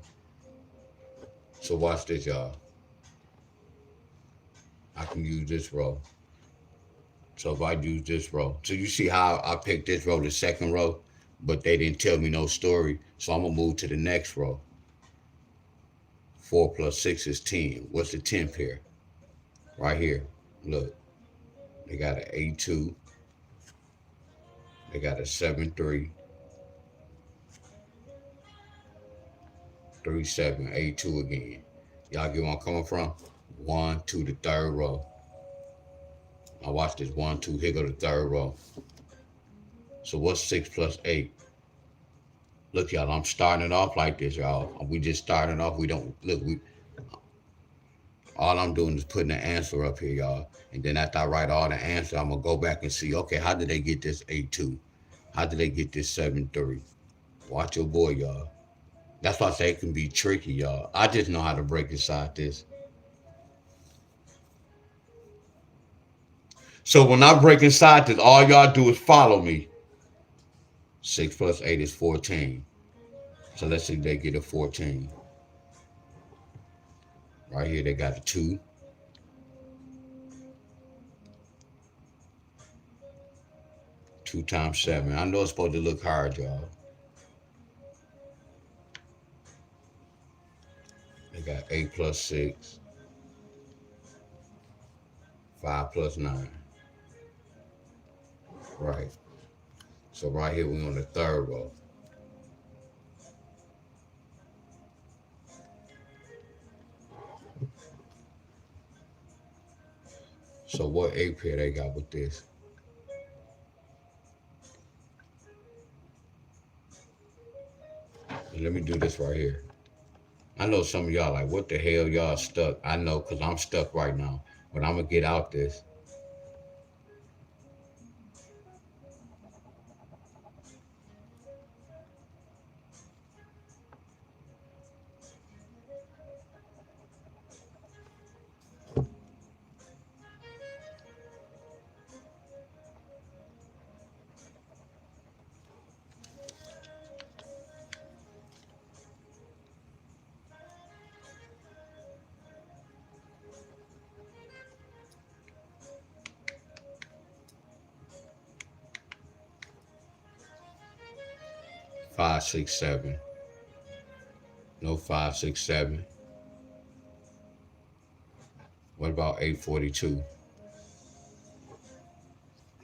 So watch this, y'all. I can use this row. So if I use this row, so you see how I picked this row, the second row, but they didn't tell me no story. So I'm gonna move to the next row. 4 plus 6 is 10. What's the 10th pair? Right here. Look. They got an A2. They got a 7 3. 3 7. A2 again. Y'all get where I'm coming from? 1 2, the third row. Now watch this. 1 2. Here go the third row. So what's 6 plus 8? Look, y'all, I'm starting it off like this, y'all. We just starting off. We don't look. All I'm doing is putting the answer up here, y'all. And then after I write all the answers, I'm gonna go back and see. Okay, how did they get this 8 2? How did they get this 7 3? Watch your boy, y'all. That's why I say it can be tricky, y'all. I just know how to break inside this. So when I break inside this, all y'all do is follow me. 6 plus 8 is 14. So let's see if they get a 14. Right here, they got a 2. 2 times 7. I know it's supposed to look hard, y'all. They got 8 plus 6. 5 plus 9. Right. So right here, we're on the third row. So what 8 pair they got with this? And let me do this right here. I know some of y'all like, what the hell y'all stuck? I know, because I'm stuck right now. But I'm going to get out this. Five, 6, 7. No 5, 6, 7. What about 842?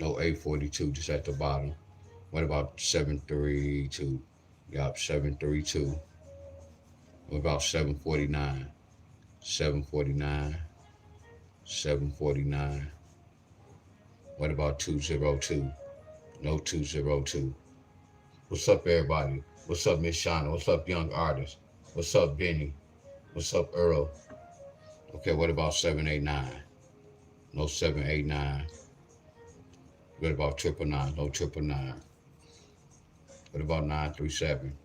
No 842, just at the bottom. What about 732? Yup, 732. What about 749? 749. 749. What about 202? No 202. What's up, everybody? What's up, Miss Shauna? What's up, young artist? What's up, Benny? What's up, Earl? Okay, what about 789? No 789. What about 999? No 999. What about 937?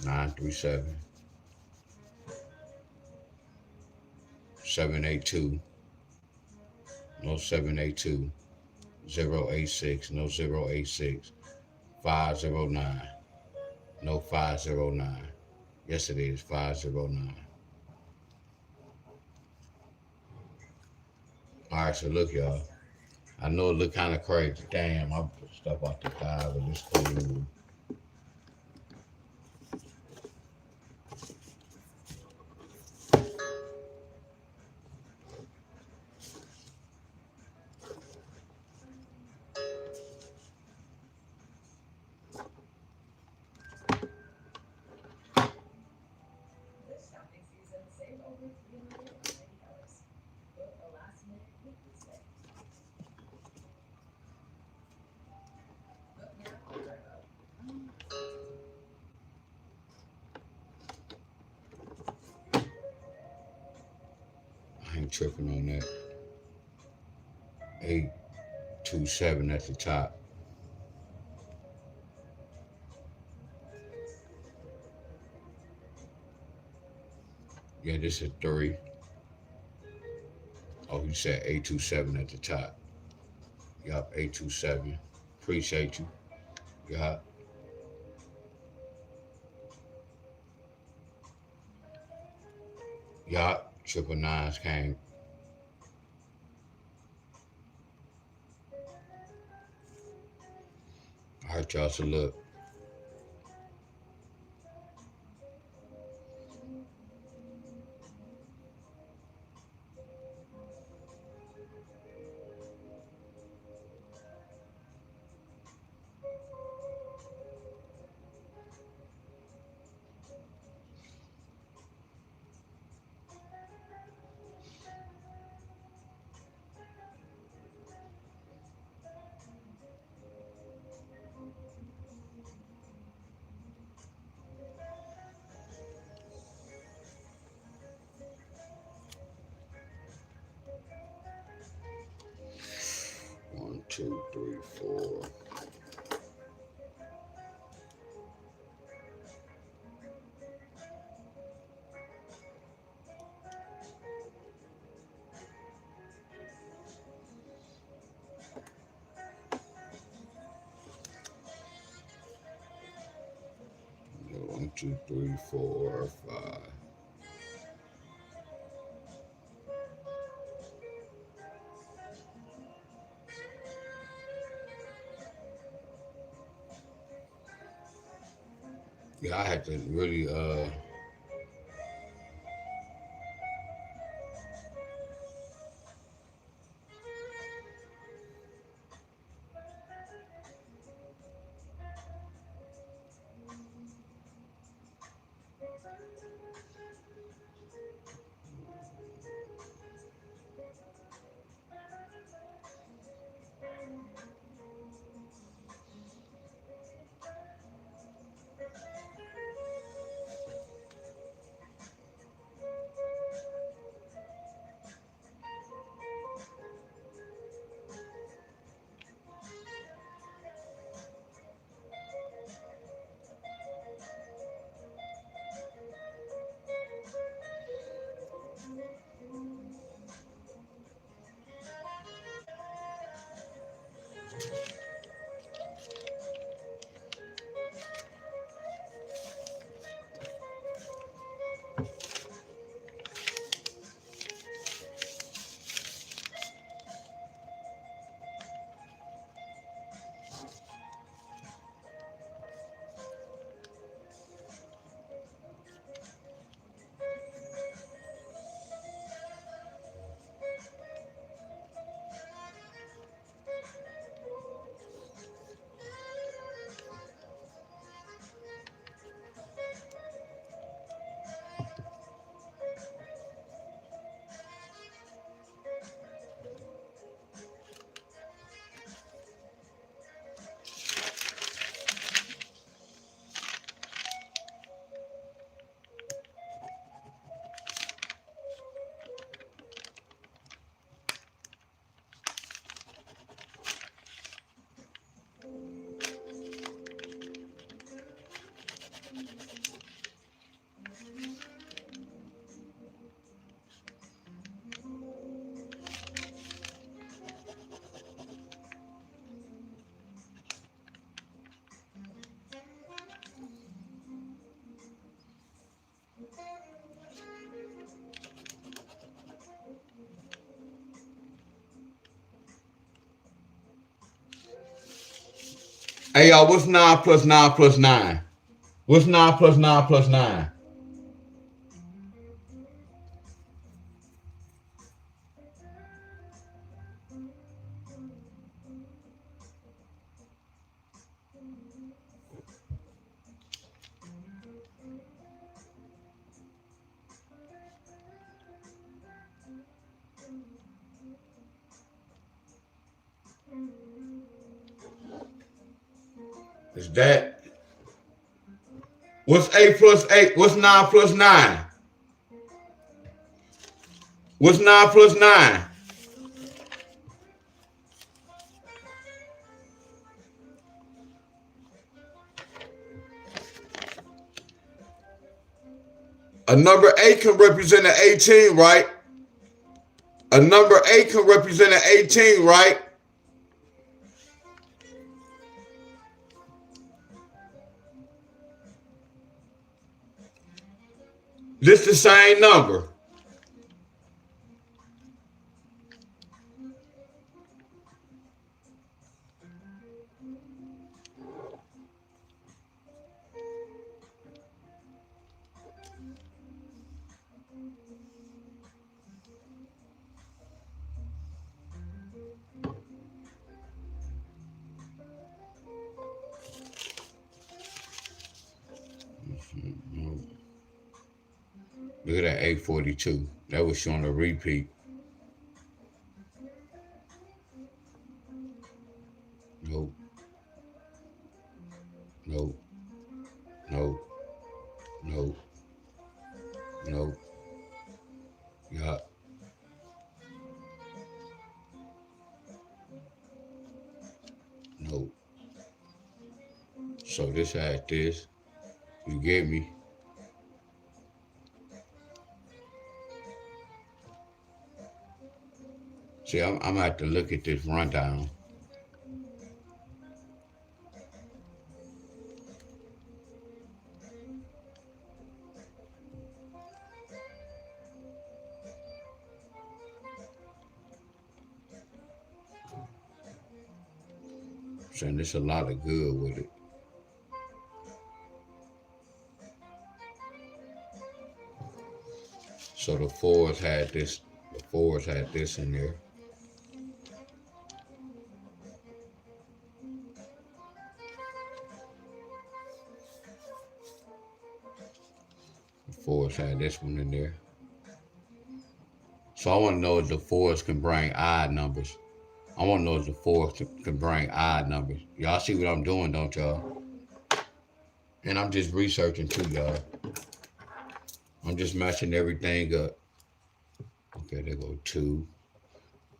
937. 782, no 782, 086, no 086, 509, no 509. Yes, it is 509. All right, so look, y'all. I know it look kind of crazy. Damn, I put stuff out the car, but it's cool. I ain't tripping on that. 827 at the top. Yeah, this is 3. Oh, you said 827 at the top. Yup, 827. Appreciate you. Yup. Yup. Triple nines came. All right, y'all. So look. One, two, three, four. One, two, three, four, five. Yeah, I had to really Hey, y'all, what's 9 plus 9 plus 9? What's 9 plus 9 plus 9? Is that? What's 8 plus 8? What's 9 plus 9? What's 9 plus 9? A number 8 can represent an 18, right? A number 8 can represent an 18, right? This the same number. Look at that 842. That was showing a repeat. Nope. Nope. Nope. Nope. Nope. Yeah. Nope. So this had this. You get me? See, I'm gonna have to look at this rundown. Saying there's a lot of good with it. So the fours had this. The fours had this in there. The fours had this one in there. So I want to know if the fours can bring odd numbers. I want to know if the fours can bring odd numbers. Y'all see what I'm doing, don't y'all? And I'm just researching too, y'all. I'm just matching everything up. Okay, there go 2,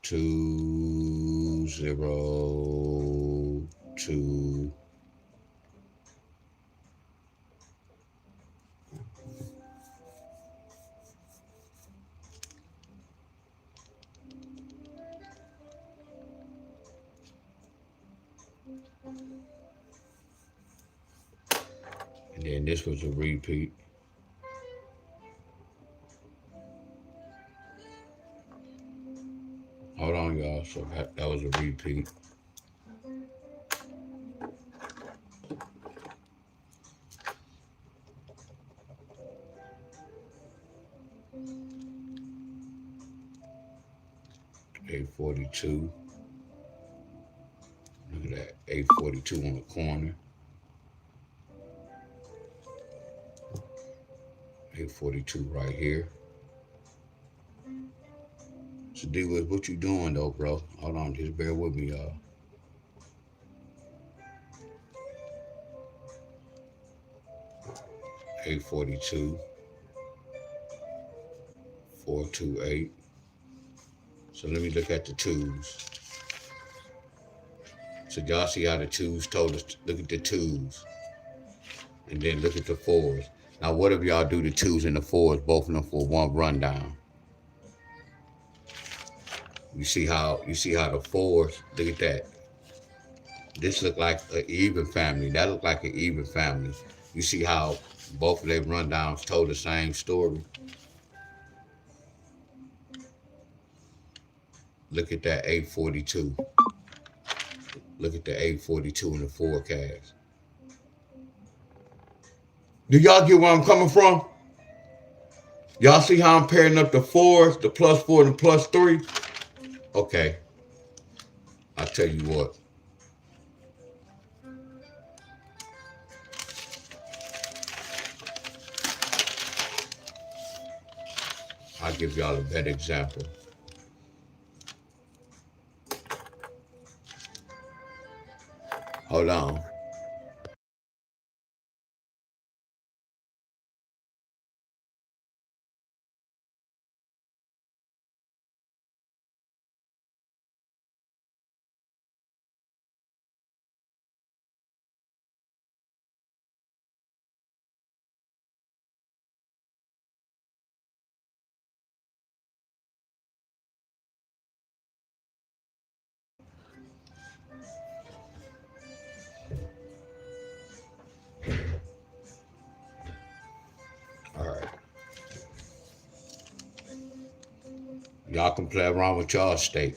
2, 0, 2. And then this was a repeat. Hold on, y'all. So that was a repeat. $842. Look at that. $842 on the corner. $842 right here. So D with what you doing though, bro? Hold on, just bear with me, y'all. $842. 428. So let me look at the twos. So y'all see how the twos told us, look at the twos. And then look at the fours. Now what if y'all do the twos and the fours, both of them for one rundown? You see how the fours, look at that. This look like an even family. That look like an even family. You see how both of their rundowns told the same story? Look at that 842. Look at the 842 in the forecast. Do y'all get where I'm coming from? Y'all see how I'm pairing up the fours, the +4 and the +3? Okay, I'll tell you what. I'll give y'all a better example. Hold on. All right. Y'all can play around with y'all state.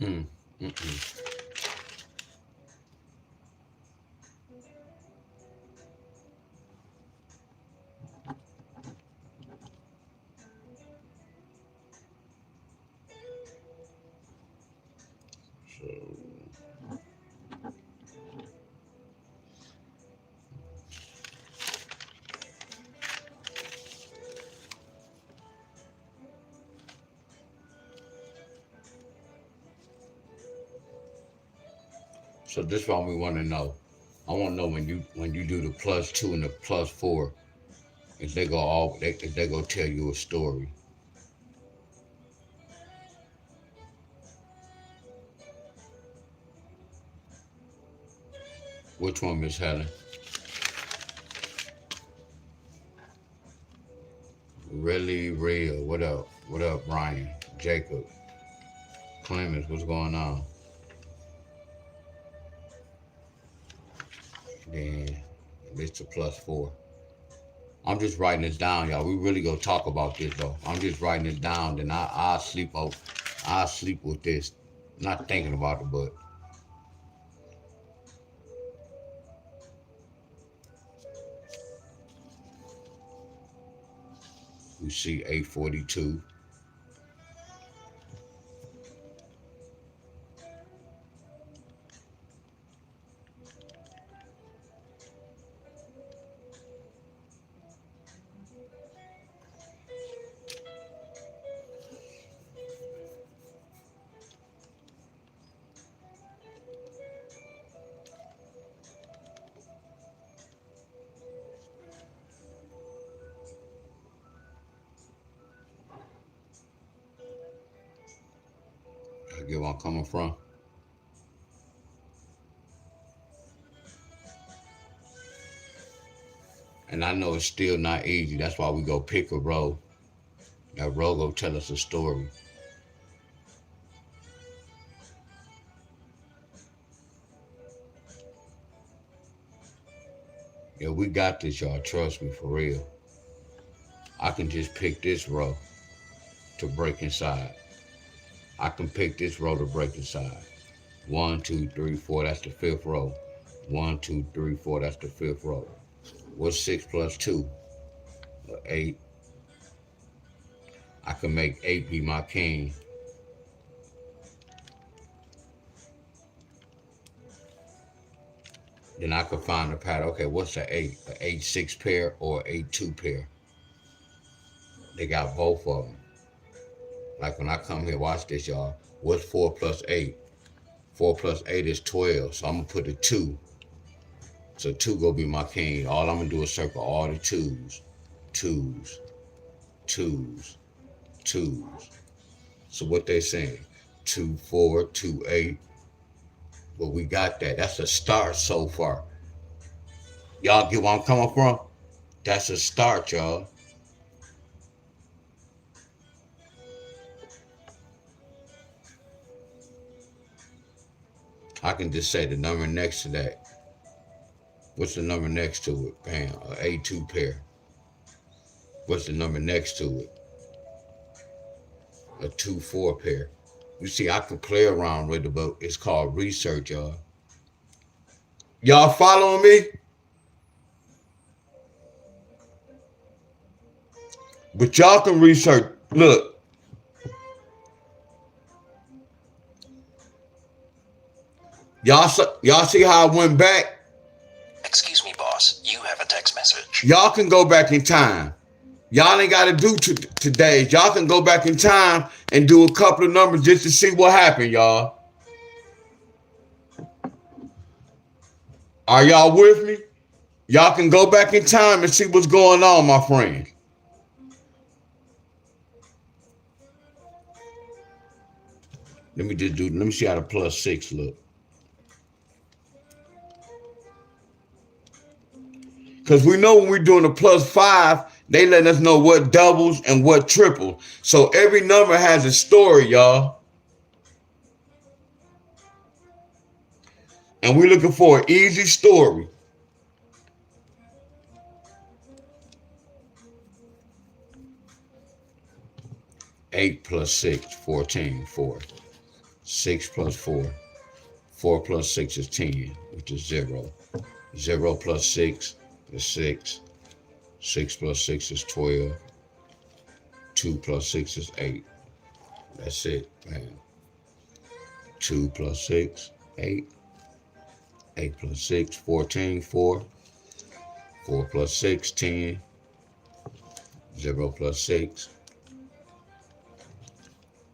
Mm, mm-mm. So, so this one we want to know. I want to know when you do the +2 and the +4, if they go tell you a story. Which one, Miss Helen? Really real. What up? What up, Brian? Jacob? Clemens, what's going on? Then it's the +4. I'm just writing this down, y'all. We really go talk about this though. I'm just writing it down. Then I'll sleep out. I'll sleep with this. Not thinking about it, but we see 842. I get where I'm coming from. And I know it's still not easy. That's why we go pick a row. That row go tell us a story. Yeah, we got this, y'all. Trust me, for real. I can just pick this row to break inside. I can pick this row to break inside. 1, 2, 3, 4. That's the fifth row. 1, 2, 3, 4. That's the fifth row. What's 6 plus 2? 8. I can make 8 be my king. Then I could find a pattern. Okay, what's an 8? An 8-6 pair or 8-2 pair? They got both of them. Like when I come here, watch this, y'all. What's 4 plus 8? 4 plus 8 is 12. So I'm going to put a 2. So 2 going to be my king. All I'm going to do is circle all the 2s. 2s. 2s. 2s. So what they saying? 2, 4, 2, 8. Well, we got that. That's a start so far. Y'all get where I'm coming from? That's a start, y'all. I can just say the number next to that. What's the number next to it? Bam, an A2 pair. What's the number next to it? A 2-4 pair. You see, I can play around with it, but it's called research, y'all. Y'all following me? But y'all can research. Look. Y'all see how I went back? Excuse me, boss. You have a text message. Y'all can go back in time. Y'all ain't got to do today. Y'all can go back in time and do a couple of numbers just to see what happened, y'all. Are y'all with me? Y'all can go back in time and see what's going on, my friend. Let me see how the plus 6 look. Because we know when we're doing a plus 5, they let us know what doubles and what triples. So every number has a story, y'all. And we're looking for an easy story. Eight plus 6, 14, 4. 6 plus 4. 4 plus 6 is 10, which is 0. 0 plus 6 is 6. 6 plus 6 is 12. 2 plus 6 is 8. That's it, man. 2 plus 6, 8. 8 plus 6, 14, 4. 4 plus 6, 10. 0 plus 6.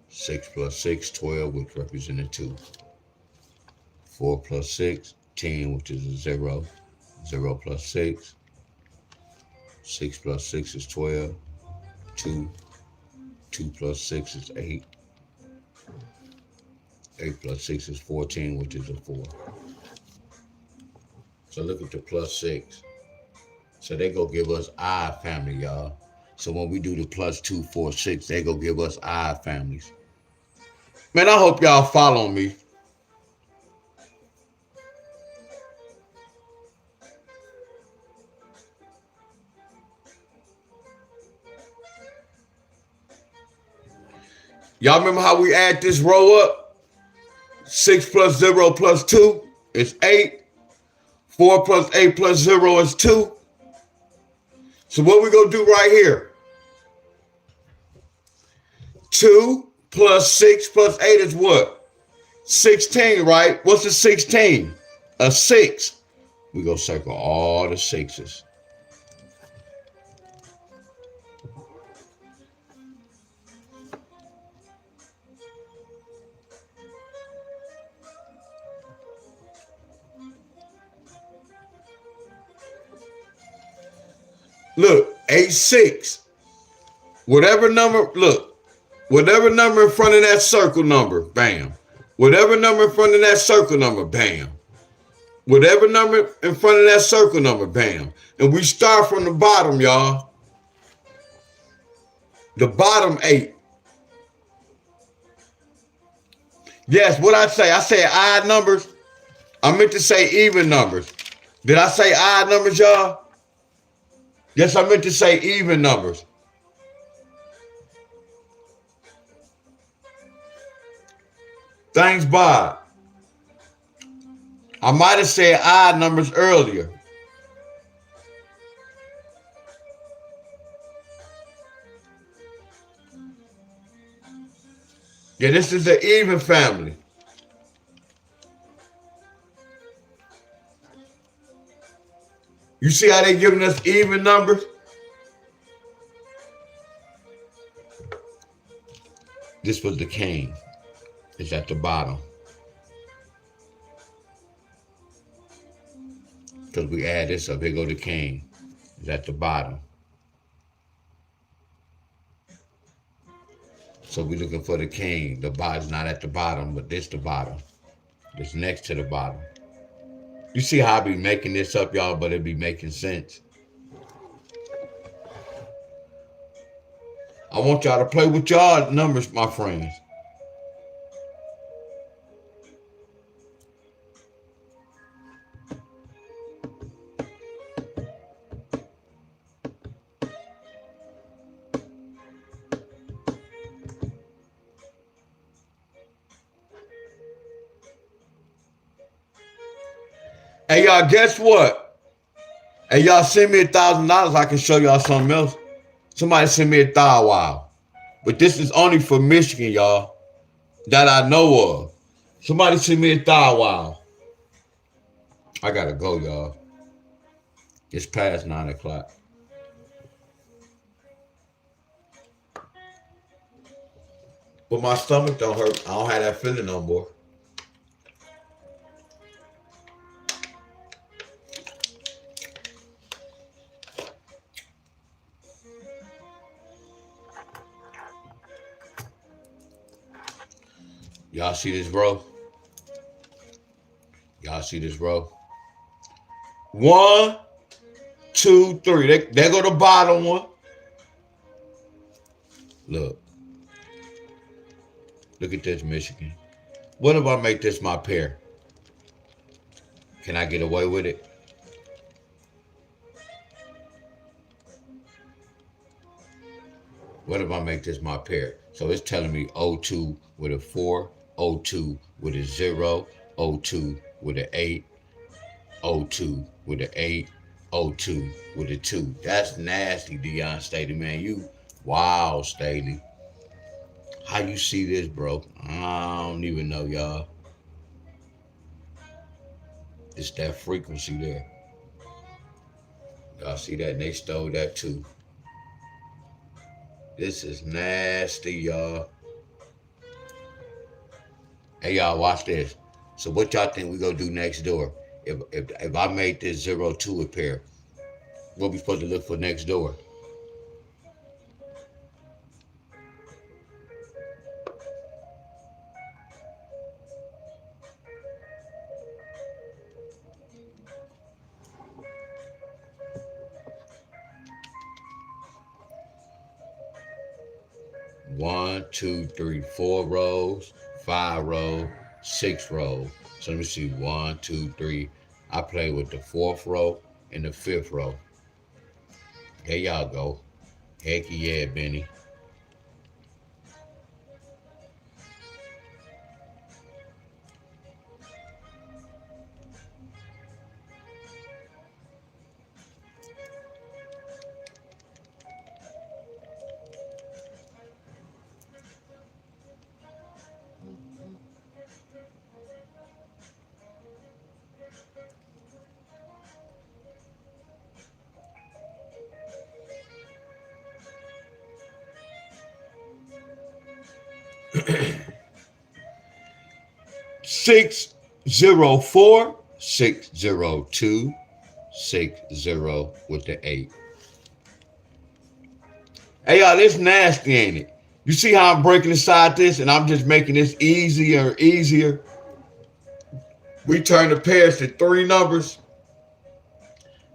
6 plus 6, 12, which represented 2. 4 plus 6, 10, which is a 0. 0 plus 6. 6 plus 6 is 12. 2. 2 plus 6 is 8. 8 plus 6 is 14, which is a 4. So look at the plus 6. So they go give us odd family, y'all. So when we do the plus 2, 4, 6, they go give us odd families. Man, I hope y'all follow me. Y'all remember how we add this row up? 6 plus 0 plus 2 is 8. 4 plus 8 plus 0 is 2. So what we going to do right here? 2 plus 6 plus 8 is what? 16, right? What's a 16? A 6. We go circle all the 6s. Look, 8, 6. Whatever number, look, whatever number in front of that circle number, bam. Whatever number in front of that circle number, bam. Whatever number in front of that circle number, bam. And we start from the bottom, y'all. The bottom 8. Yes, what I say? I said odd numbers. I meant to say even numbers. Did I say odd numbers, y'all? Yes, I meant to say even numbers. Thanks, Bob. I might have said odd numbers earlier. Yeah, this is the even family. You see how they giving us even numbers? This was the king. It's at the bottom. Because we add this up. Here go the king. It's at the bottom. So we're looking for the king. The bottom's not at the bottom, but this the bottom. It's next to the bottom. You see how I be making this up, y'all, but it be making sense. I want y'all to play with y'all numbers, my friends. Hey, y'all, guess what? Hey, y'all send me $1,000. I can show y'all something else. Somebody send me $1,000. Wow. But this is only for Michigan, y'all, that I know of. Somebody send me $1,000. Wow. I got to go, y'all. It's past 9 o'clock. But my stomach don't hurt. I don't have that feeling no more. Y'all see this row? Y'all see this row? 1, 2, 3. There go the bottom one. Look. Look at this, Michigan. What if I make this my pair? Can I get away with it? What if I make this my pair? So it's telling me 02 with a 4, 02 with a 0, 02 with an 8, 02 with an 8, 02 with a 2. That's nasty, Deion Staley, man. You, wow, Staley. How you see this, bro? I don't even know, y'all. It's that frequency there. Y'all see that? And they stole that too. This is nasty, y'all. Hey, y'all, watch this. So what y'all think we gonna do next door? If I made this 02 a pair, what we supposed to look for next door? One, two, three, 4 rows, 5 rows, 6 rows. So let me see. 1, 2, 3. I play with the 4th row and the 5th row. There y'all go. Heck yeah, Benny. 604 602 60 with the 8. Hey, y'all, this nasty, ain't it? You see how I'm breaking inside this and I'm just making this easier and easier? We turn the pairs to 3 numbers.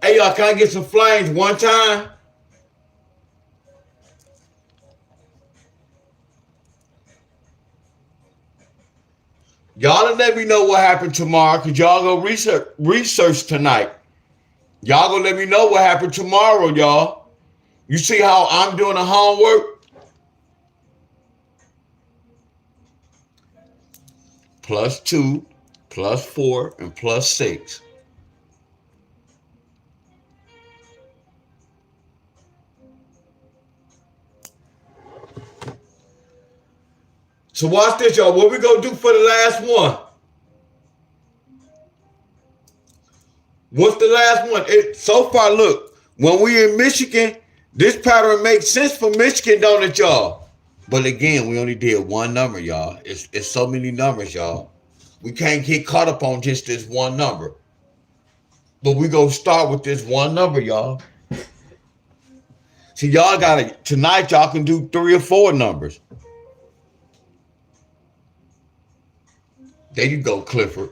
Hey, y'all, can I get some flames one time? Y'all let me know what happened tomorrow, because y'all go research tonight. Y'all gonna let me know what happened tomorrow, y'all. You see how I'm doing the homework? +2, +4, and +6. So watch this, y'all. What we gonna do for the last one? What's the last one? So far, look, when we in Michigan, this pattern makes sense for Michigan, don't it, y'all? But again, we only did one number, y'all. It's so many numbers, y'all. We can't get caught up on just this one number. But we gonna start with this one number, y'all. See, y'all gotta, tonight y'all can do 3 or 4 numbers. There you go, Clifford.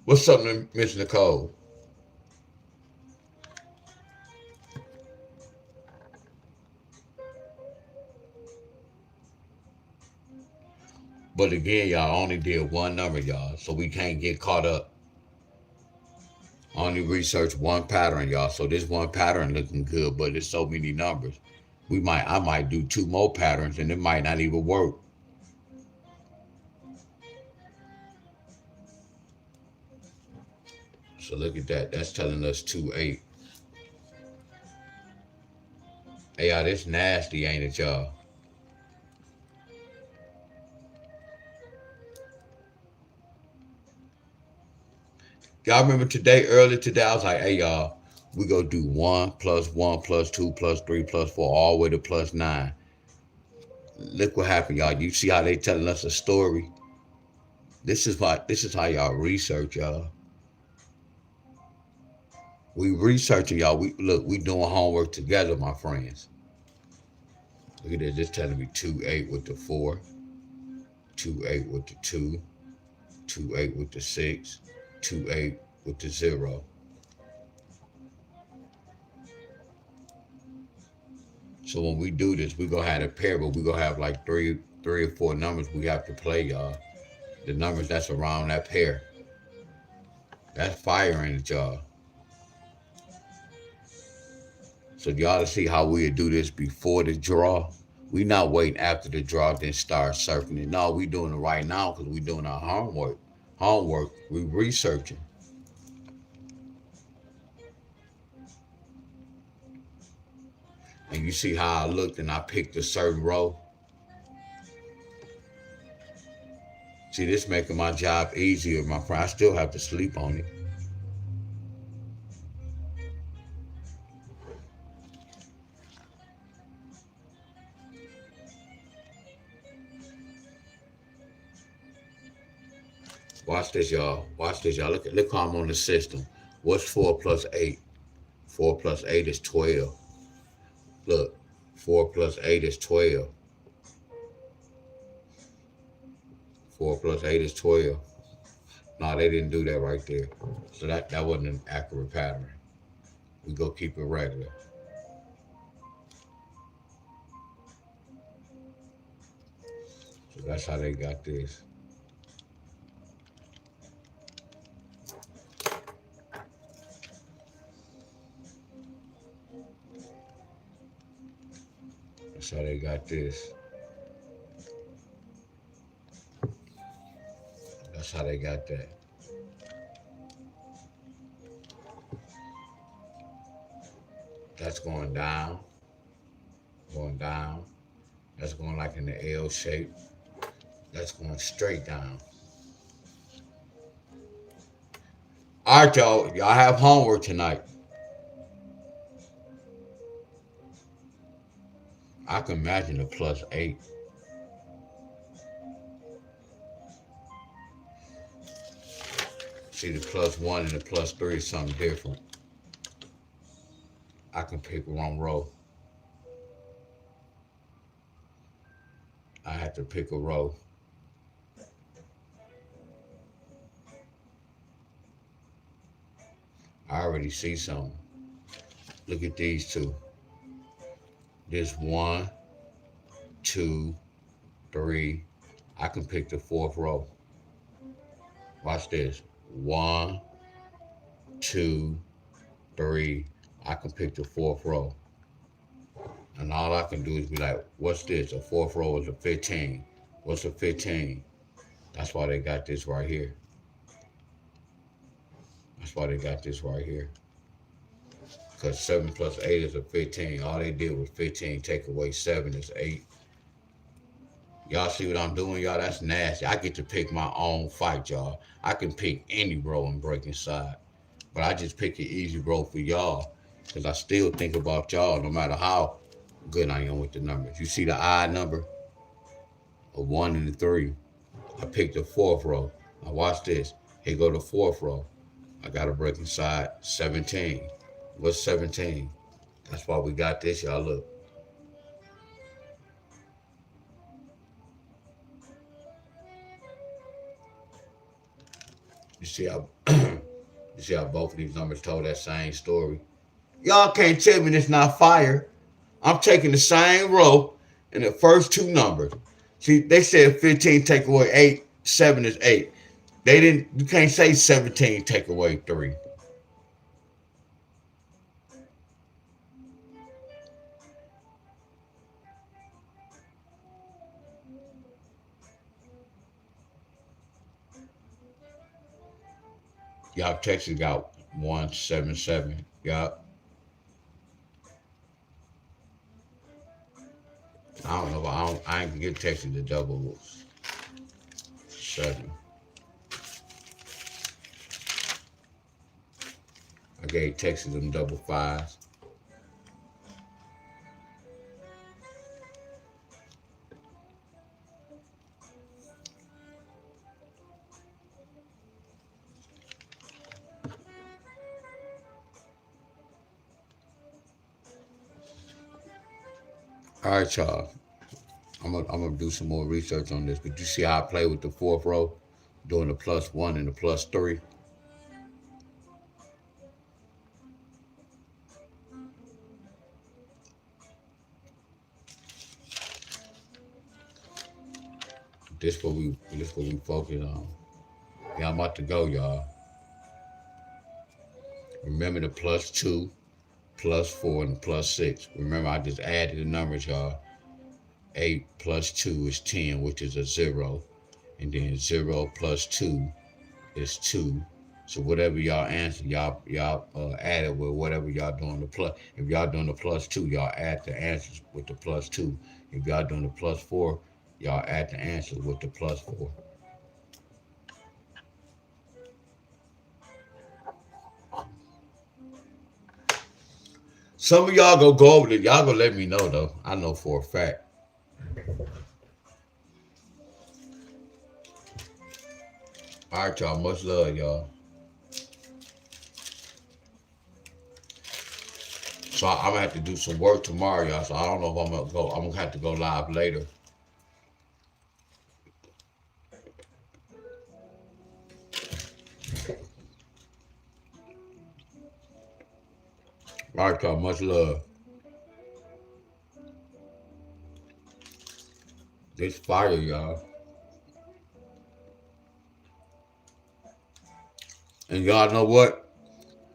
What's up, Miss Nicole? But again, y'all only did one number, y'all, so we can't get caught up. Only research one pattern, y'all. So this one pattern looking good, but there's so many numbers. I might do 2 more patterns and it might not even work. So look at that. That's telling us 2, 8. Hey, y'all, this nasty, ain't it, y'all? Y'all remember earlier today, I was like, hey, y'all, we go do 1 + 1 + 2 + 3 + 4 all the way to +9. Look what happened, y'all. You see how they telling us a story? This is how y'all research, y'all. We researching, y'all. We doing homework together, my friends. Look at this. Just telling me 2, 8 with the 4, 2, 8 with the 2, 2, 8 with the 6, 2, 8 with the 0. So when we do this, we gonna have a pair, but we gonna have like three or 4 numbers we have to play, y'all. The numbers that's around that pair. That's fire in it, y'all. So y'all to see how we do this before the draw. We not waiting after the draw then start surfing it. No, we doing it right now because we doing our homework. We researching. And you see how I looked and I picked a certain row. See, this making my job easier, my friend. I still have to sleep on it. Watch this, y'all. Watch this, y'all. Look how I'm on the system. What's 4 + 8? 4 + 8 is 12. Look, 4 + 8 is 12. 4 + 8 is 12. No, they didn't do that right there. So that wasn't an accurate pattern. We go keep it regular. So that's how they got this. That's how they got this. That's how they got that. That's going down, going down. That's going like in the L shape. That's going straight down. All right, y'all. Y'all have homework tonight. I can imagine a +8. See, the +1 and the +3 is something different. I can pick one row. I have to pick a row. I already see something. Look at these two. This 1, 2, 3. I can pick the fourth row. Watch this. 1, 2, 3. I can pick the fourth row. And all I can do is be like, what's this? A fourth row is a 15. What's a 15? That's why they got this right here. That's why they got this right here. Because 7 plus 8 is a 15. All they did was 15. Take away 7 is 8. Y'all see what I'm doing, y'all? That's nasty. I get to pick my own fight, y'all. I can pick any row and break inside. But I just pick an easy row for y'all. Because I still think about y'all no matter how good I am with the numbers. You see the odd number? A 1 and a 3. I picked the fourth row. Now watch this. Here go the fourth row. I got to break inside 17. What's 17? That's why we got this, y'all. Look. You see how you see how both of these numbers told that same story? Y'all can't tell me it's not fire. I'm taking the same row and the first two numbers. See, they said 15 take away 8, 7 is 8. They didn't, you can't say 17 take away 3. Y'all Texas got 177. Y'all. I don't know. I ain't gonna get Texas the double 7. I gave Texas them double 5s. All right, y'all. I'm gonna do some more research on this, but you see how I play with the fourth row, doing the +1 and the +3. This what we focus on. Yeah, I'm about to go, y'all. Remember the +2, +4, and +6. Remember, I just added the numbers, y'all. 8 plus 2 is 10, which is a 0. And then 0 plus 2 is 2. So whatever y'all answer, y'all add it with whatever y'all doing the plus. If y'all doing the +2, y'all add the answers with the +2. If y'all doing the +4, y'all add the answers with the +4. Some of y'all go over it. Y'all gonna let me know though. I know for a fact. All right, y'all. Much love, y'all. So I'm gonna have to do some work tomorrow, y'all. So I don't know if I'm gonna go. I'm gonna have to go live later. All right, y'all. Much love. This fire, y'all. And y'all know what?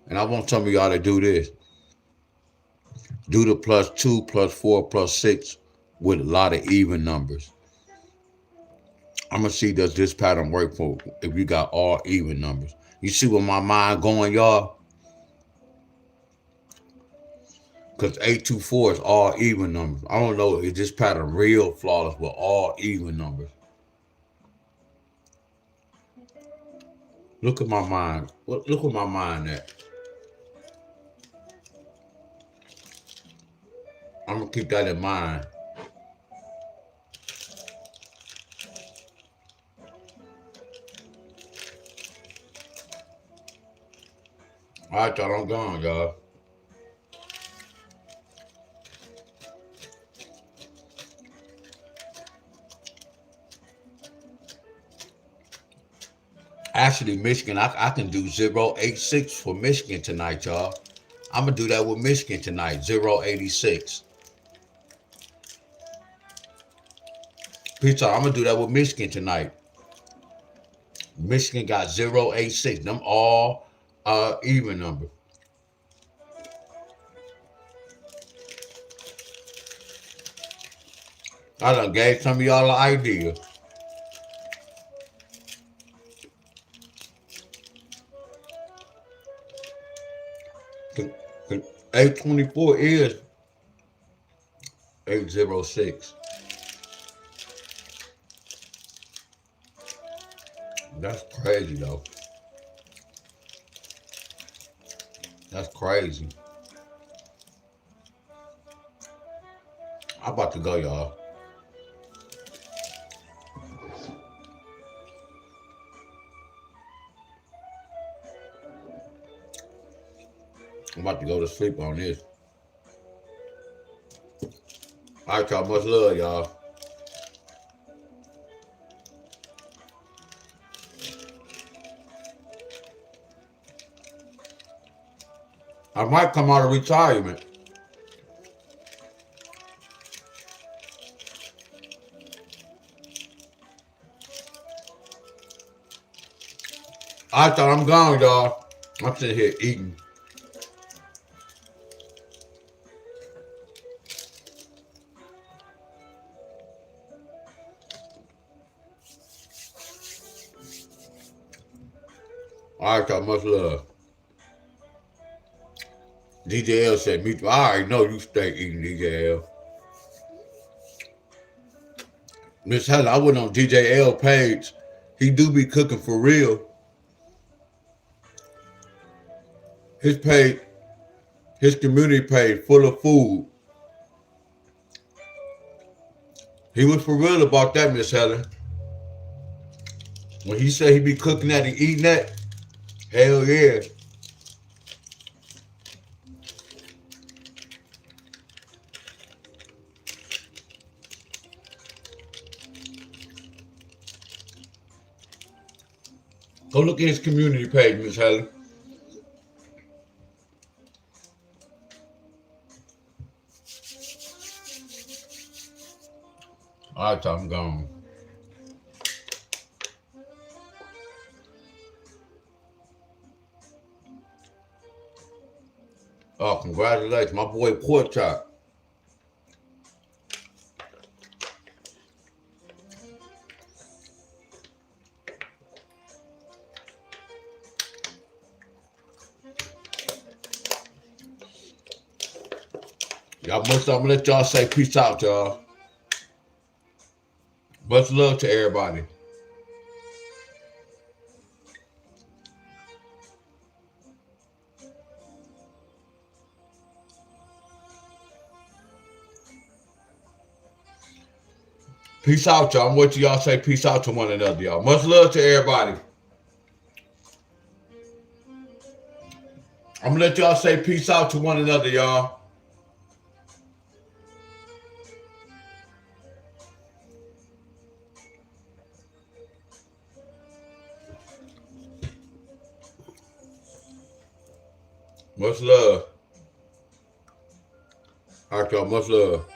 And I want some of y'all to do this. Do the +2, +4, +6 with a lot of even numbers. I'm gonna see does this pattern work for if you got all even numbers. You see where my mind going, y'all? Because 824 is all even numbers. I don't know if this pattern real flawless with all even numbers. Look at my mind. Look where my mind at. I'm gonna keep that in mind. All right, y'all. I'm gone, y'all. Actually, Michigan, I can do 086 for Michigan tonight, y'all. I'm gonna do that with Michigan tonight. 086. Peace out. I'm gonna do that with Michigan tonight. Michigan got 086. Them all even number. I done gave some of y'all an idea. 824 is 806. That's crazy though. That's crazy. I'm about to go, y'all. I'm about to go to sleep on this. All right, y'all. Much love, y'all. I might come out of retirement. I thought I'm gone, y'all. I'm sitting here eating. All right, y'all. Much love. DJL said, me too. I already know you stay eating, DJL. Miss Helen, I went on DJL page. He do be cooking for real. His page, his community page full of food. He was for real about that, Miss Helen. When he said he be cooking that and eating that, hell yeah. Go look at his community page, Miss Helen. All right, I'm gone. Oh, congratulations, my boy Pork Chop. Y'all much. I'm gonna let y'all say peace out, y'all. Much love to everybody. Peace out, y'all. I'm waiting till y'all say peace out to one another, y'all. Much love to everybody. I'm gonna let y'all say peace out to one another, y'all. Much love. All right, y'all. Much love.